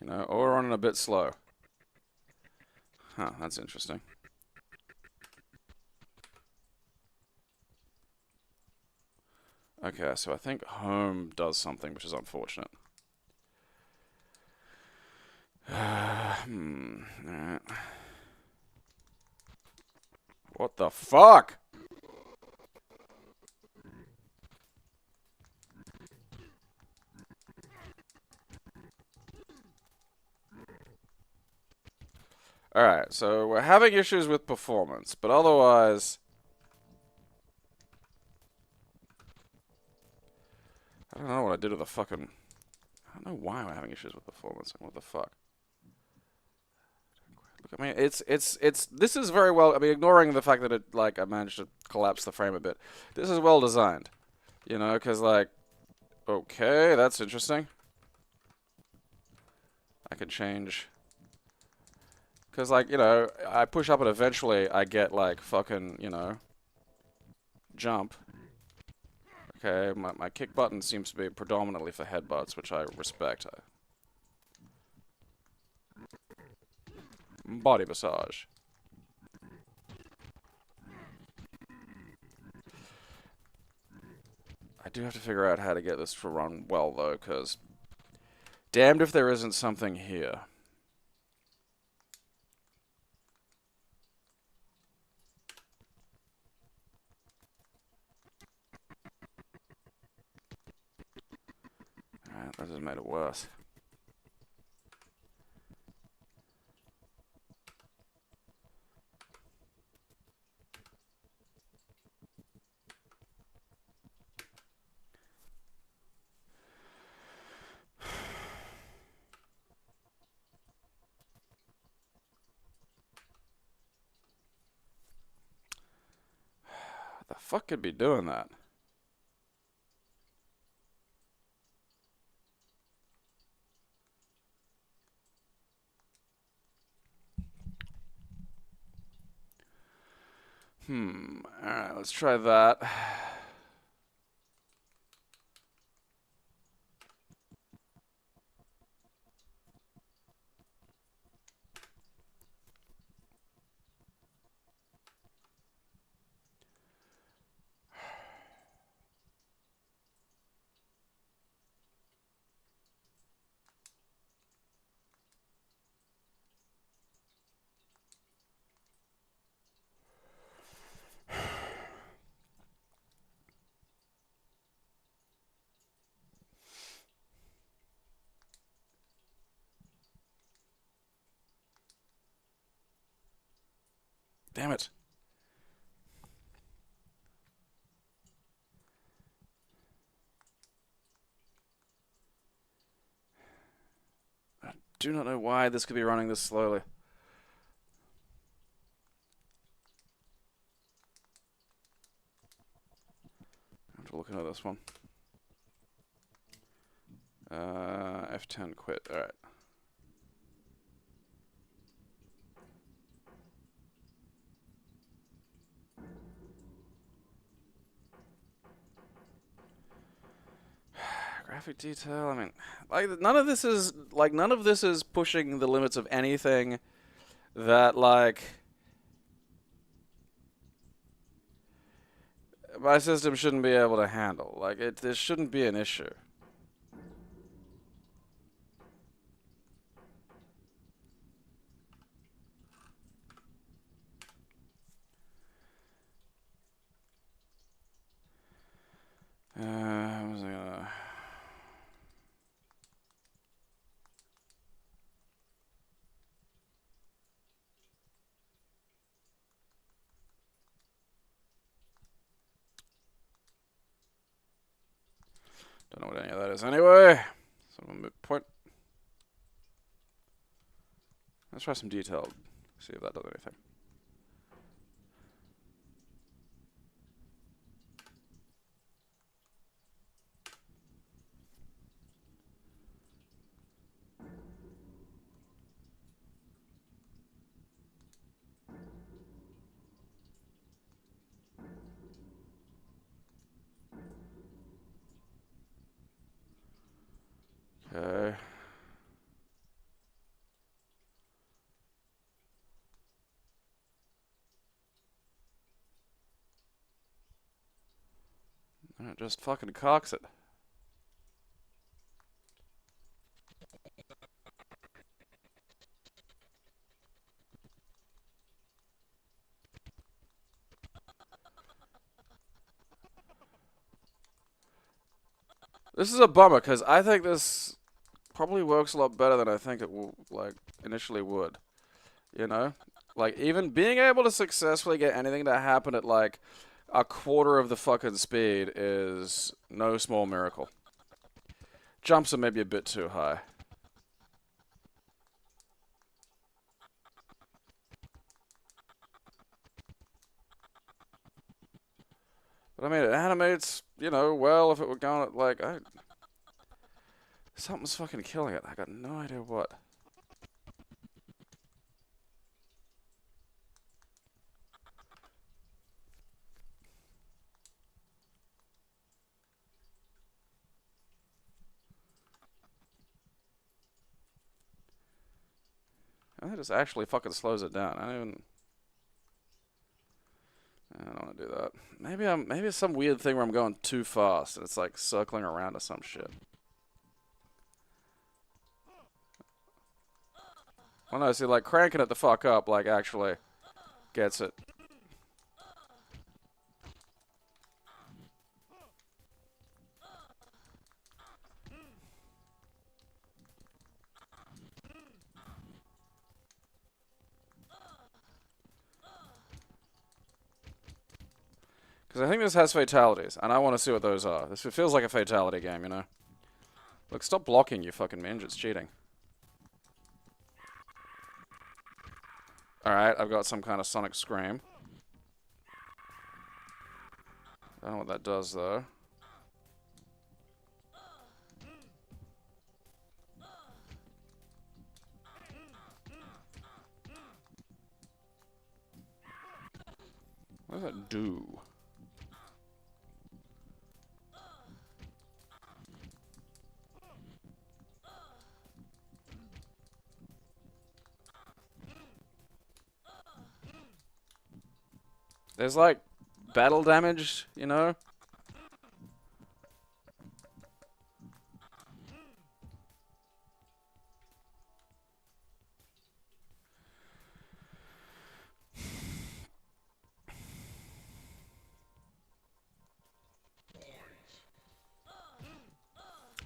You know, or running a bit slow. Huh, that's interesting. Okay, so I think home does something, which is unfortunate. Alright. What the fuck? Alright, so we're having issues with performance, but otherwise... I don't know what I did with the fucking... I don't know why we're having issues with performance. What the fuck? Look, I mean, this is very well... I mean, ignoring the fact that it, like, I managed to collapse the frame a bit. This is well designed. You know, because, like... Okay, that's interesting. I can change... Because, like, you know, I push up and eventually I get, like, fucking, you know, jump. Okay, my kick button seems to be predominantly for headbutts, which I respect. Body massage. I do have to figure out how to get this to run well, though, because damned if there isn't something here. Alright, that just made it worse. What the fuck could be doing that? Alright, let's try that. Damn it. I do not know why this could be running this slowly. I have to look into this one. F10 quit. Alright. Graphic detail, I mean, like, none of this is pushing the limits of anything that, like, my system shouldn't be able to handle. Like, this shouldn't be an issue. What was I gonna... Don't know what any of that is anyway. Sort of a moot point. Let's try some detail. See if that does anything. Okay. It just fucking cocks it. This is a bummer, because I think this probably works a lot better than I think it will, like, initially would. You know? Like, even being able to successfully get anything to happen at, like, a quarter of the fucking speed is no small miracle. Jumps are maybe a bit too high. But I mean, it animates, you know, well if it were going at, like, something's fucking killing it. I got no idea what. I think it just actually fucking slows it down. I don't want to do that. Maybe it's some weird thing where I'm going too fast and it's like circling around or some shit. Well, no, see, like cranking it the fuck up, like actually gets it. Because I think this has fatalities, and I want to see what those are. This feels like a fatality game, you know? Look, stop blocking, you fucking minge. It's cheating. Alright, I've got some kind of sonic scream. I don't know what that does, though. What does that do? There's like battle damage, you know?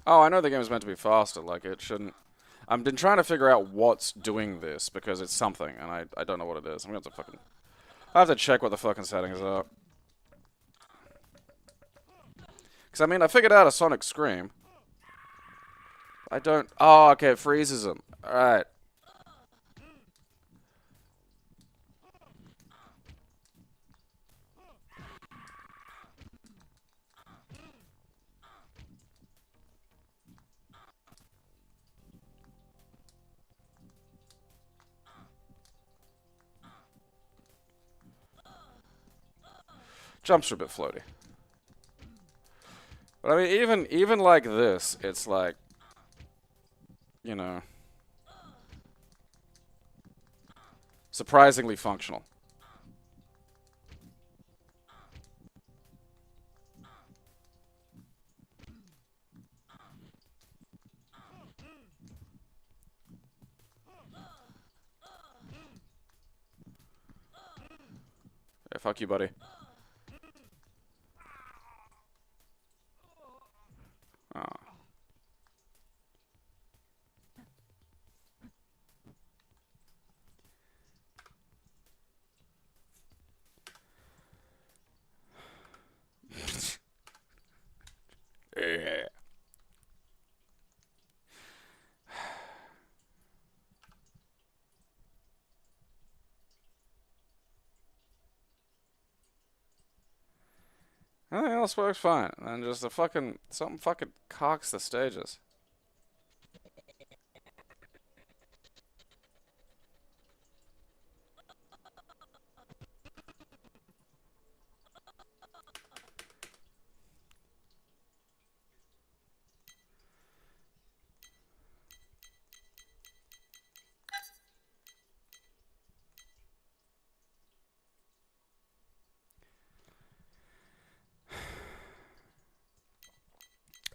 Oh, I know the game is meant to be faster, like it shouldn't. I've been trying to figure out what's doing this, because it's something, and I don't know what it is. I'm going to have to fucking... I have to check what the fucking settings are. Because, I mean, I figured out a sonic scream. I don't... Oh, okay, it freezes them. Alright. Jumps are a bit floaty. But I mean, even like this, it's like, you know, surprisingly functional. Yeah, fuck you, buddy. Oh. Yeah. Everything else works fine, and just the fucking something fucking cocks the stages.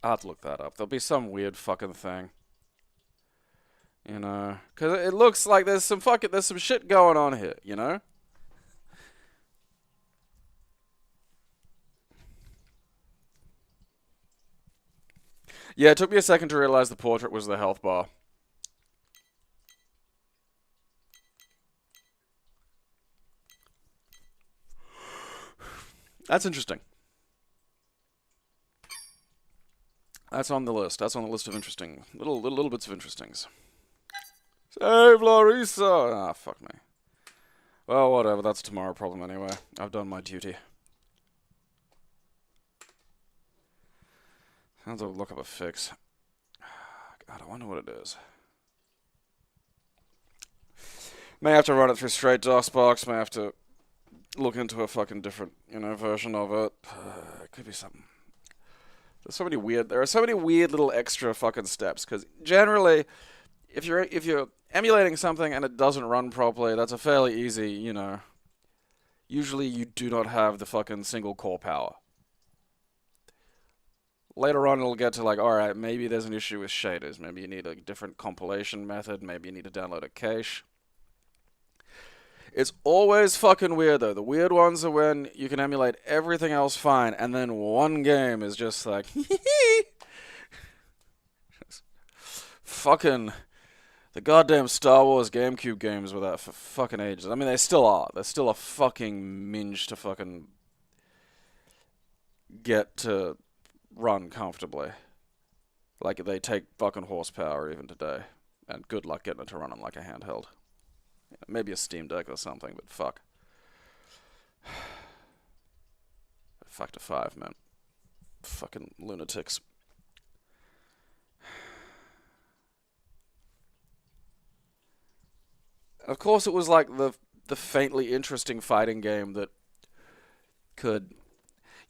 I'll have to look that up. There'll be some weird fucking thing. You know? Because it looks like there's some shit going on here, you know? Yeah, it took me a second to realize the portrait was the health bar. That's interesting. That's on the list. That's on the list of interesting little bits of interestings. Save Larissa! Ah, fuck me. Well, whatever. That's a tomorrow problem anyway. I've done my duty. I have to look up a fix. God, I wonder what it is. May have to run it through straight DOSBox. May have to look into a fucking different, version of it. It could be something. There are so many weird little extra fucking steps, because generally, if you're emulating something and it doesn't run properly, that's a fairly easy, usually you do not have the fucking single core power. Later on it'll get to like, alright, maybe there's an issue with shaders, maybe you need a different compilation method, maybe you need to download a cache. It's always fucking weird, though. The weird ones are when you can emulate everything else fine, and then one game is just like, fucking, the goddamn Star Wars GameCube games were that for fucking ages. I mean, they still are. They're still a fucking minge to fucking get to run comfortably. Like, they take fucking horsepower even today. And good luck getting it to run on like a handheld. Maybe a Steam Deck or something, but fuck. Fuck to 5, man. Fucking lunatics. Of course, it was like the faintly interesting fighting game that could,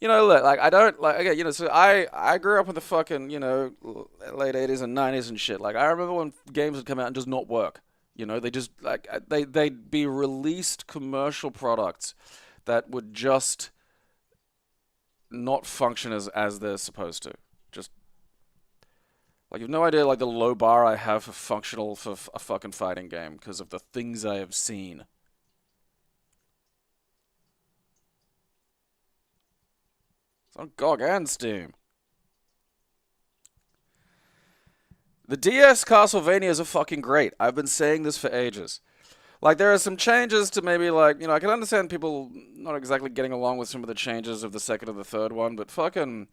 like I don't like again, so I grew up in the fucking late 80s and 90s and shit. Like I remember when games would come out and just not work. They just like they'd be released commercial products that would just not function as they're supposed to. Just like you've no idea like the low bar I have for a fucking fighting game because of the things I have seen. It's on GOG and Steam. The DS Castlevanias are fucking great. I've been saying this for ages. Like, there are some changes to maybe, like, I can understand people not exactly getting along with some of the changes of the second and the third one, but fucking,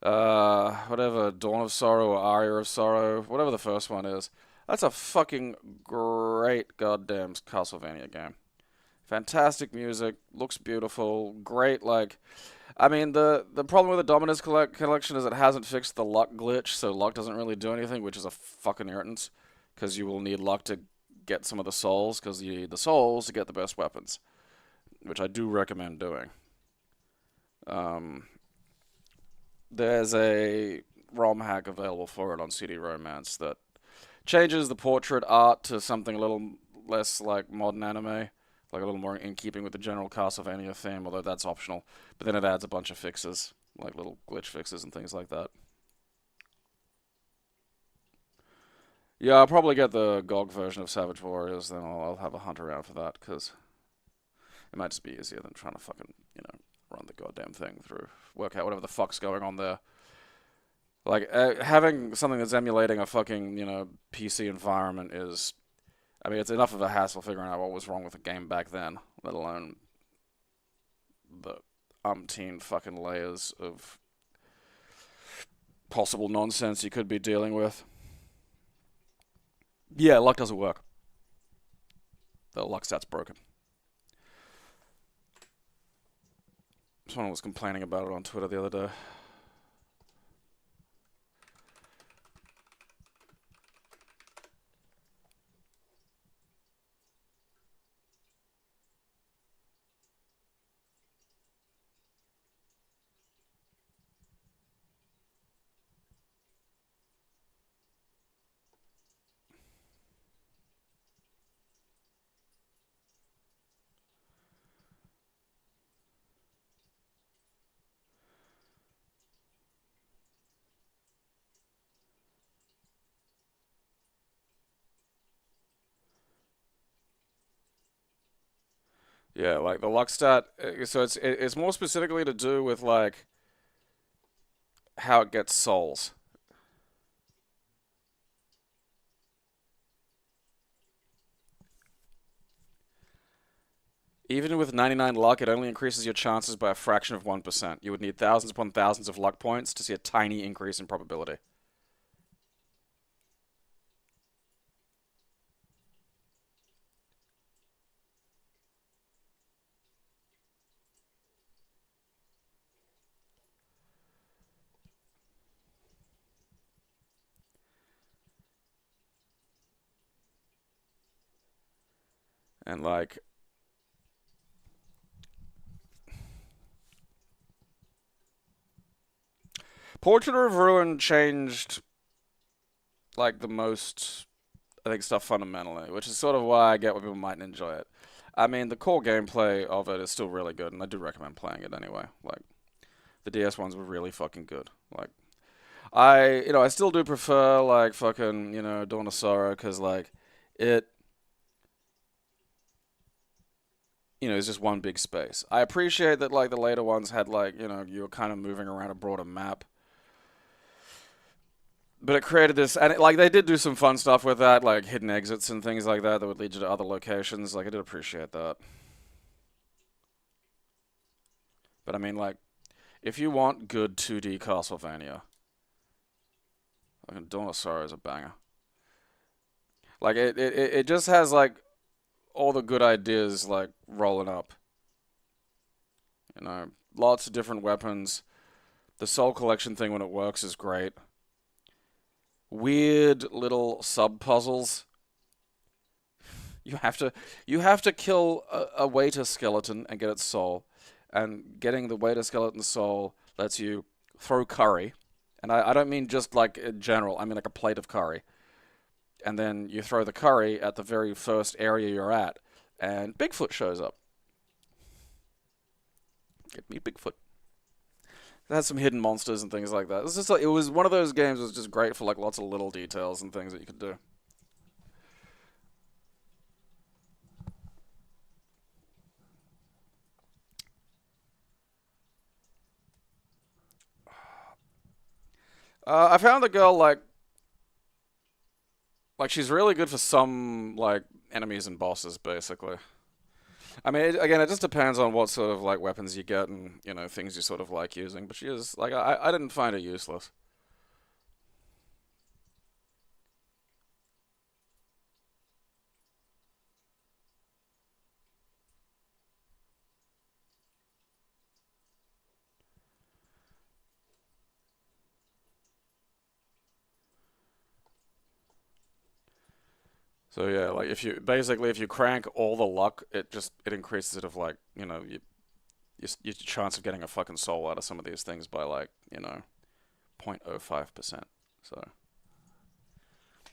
whatever, Dawn of Sorrow or Aria of Sorrow, whatever the first one is, that's a fucking great goddamn Castlevania game. Fantastic music, looks beautiful, great, like... I mean, the problem with the Dominus collection is it hasn't fixed the luck glitch, so luck doesn't really do anything, which is a fucking irritance, because you will need luck to get some of the souls, because you need the souls to get the best weapons, which I do recommend doing. There's a ROM hack available for it on CD Romance that changes the portrait art to something a little less like modern anime. Like a little more in keeping with the general Castlevania theme, although that's optional. But then it adds a bunch of fixes, like little glitch fixes and things like that. Yeah, I'll probably get the GOG version of Savage Warriors, then I'll have a hunt around for that, because it might just be easier than trying to fucking, run the goddamn thing through, work out whatever the fuck's going on there. Like, having something that's emulating a fucking, PC environment is... I mean, it's enough of a hassle figuring out what was wrong with the game back then, let alone the umpteen fucking layers of possible nonsense you could be dealing with. Yeah, luck doesn't work. The luck stat's broken. Someone was complaining about it on Twitter the other day. Yeah, like the luck stat. So it's more specifically to do with like how it gets souls. Even with 99 luck, it only increases your chances by a fraction of 1%. You would need thousands upon thousands of luck points to see a tiny increase in probability. And like Portrait of Ruin changed like the most, I think, stuff fundamentally, which is sort of why I get why people mightn't enjoy it. I mean, the core gameplay of it is still really good, and I do recommend playing it anyway. Like, the DS ones were really fucking good. Like, I still do prefer, like, fucking, Dawn of Sorrow, because, like, it, is just one big space. I appreciate that, like, the later ones had, like, you were kind of moving around a broader map. But it created this, and like they did do some fun stuff with that, like hidden exits and things like that would lead you to other locations. Like I did appreciate that. But I mean, like, if you want good 2D Castlevania, like Dawn of Sorrow is a banger. Like it just has like all the good ideas like rolling up. Lots of different weapons. The Soul Collection thing when it works is great. Weird little sub puzzles. You have to kill a waiter skeleton and get its soul, and getting the waiter skeleton's soul lets you throw curry, and I don't mean just like in general. I mean like a plate of curry, and then you throw the curry at the very first area you're at, and Bigfoot shows up. Get me Bigfoot. It has some hidden monsters and things like that. It was just like, it was one of those games that was just great for like lots of little details and things that you could do. I found the girl like she's really good for some like enemies and bosses basically. I mean, again, it just depends on what sort of like weapons you get and things you sort of like using. But she is like I didn't find her useless. So yeah, like if you crank all the luck, it increases it of like your chance of getting a fucking soul out of some of these things by like 0.05%. So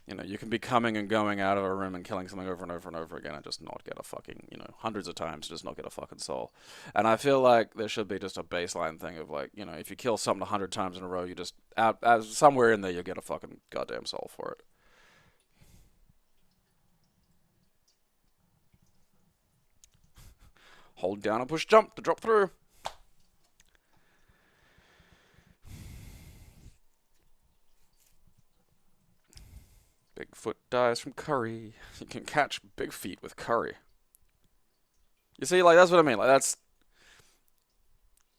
you can be coming and going out of a room and killing something over and over and over again and just not get a fucking hundreds of times just not get a fucking soul. And I feel like there should be just a baseline thing of like if you kill something 100 times in a row, you just out somewhere in there you'll get a fucking goddamn soul for it. Hold down and push jump to drop through. Bigfoot dies from curry. You can catch big feet with curry. You see, like that's what I mean. Like that's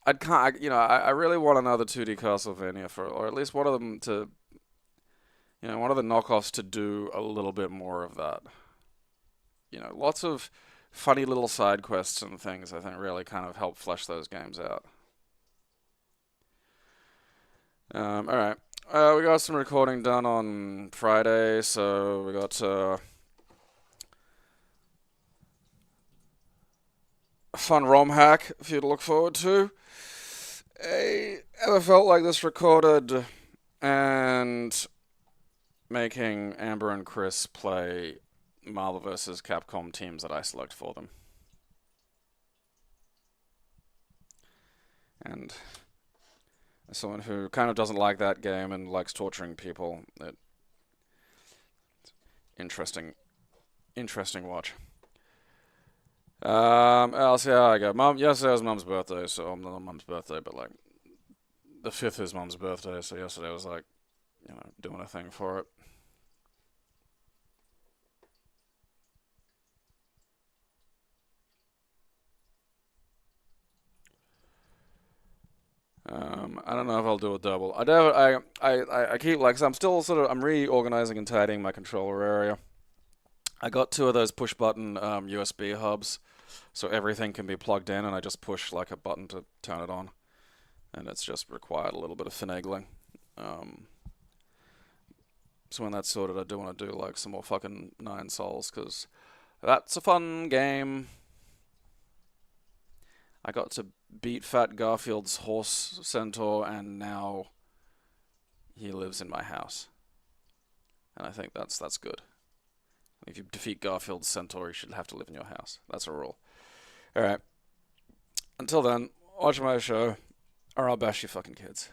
I'd can't. I really want another 2D Castlevania or at least one of them to, one of the knockoffs to do a little bit more of that. Lots of funny little side quests and things. I think really kind of help flesh those games out. All right. We got some recording done on Friday, so we got a fun ROM hack for you to look forward to. Ever felt like this recorded and making Amber and Chris play Marvel vs. Capcom teams that I select for them? And as someone who kind of doesn't like that game and likes torturing people, interesting watch. Else, yeah, I go. Mum, yesterday was Mum's birthday, so not Mum's birthday, but like the 5th is Mum's birthday, so yesterday was like, doing a thing for it. I don't know if I'll do a double. I keep like, so I'm still I'm reorganizing and tidying my controller area. I got 2 of those push button USB hubs, so everything can be plugged in, and I just push like a button to turn it on, and it's just required a little bit of finagling. So when that's sorted, I do want to do like some more fucking 9 Souls, because that's a fun game. I got to beat Fat Garfield's horse centaur, and now he lives in my house. And I think that's good. If you defeat Garfield's centaur, he should have to live in your house. That's a rule. Alright. Until then, watch my show, or I'll bash you fucking kids.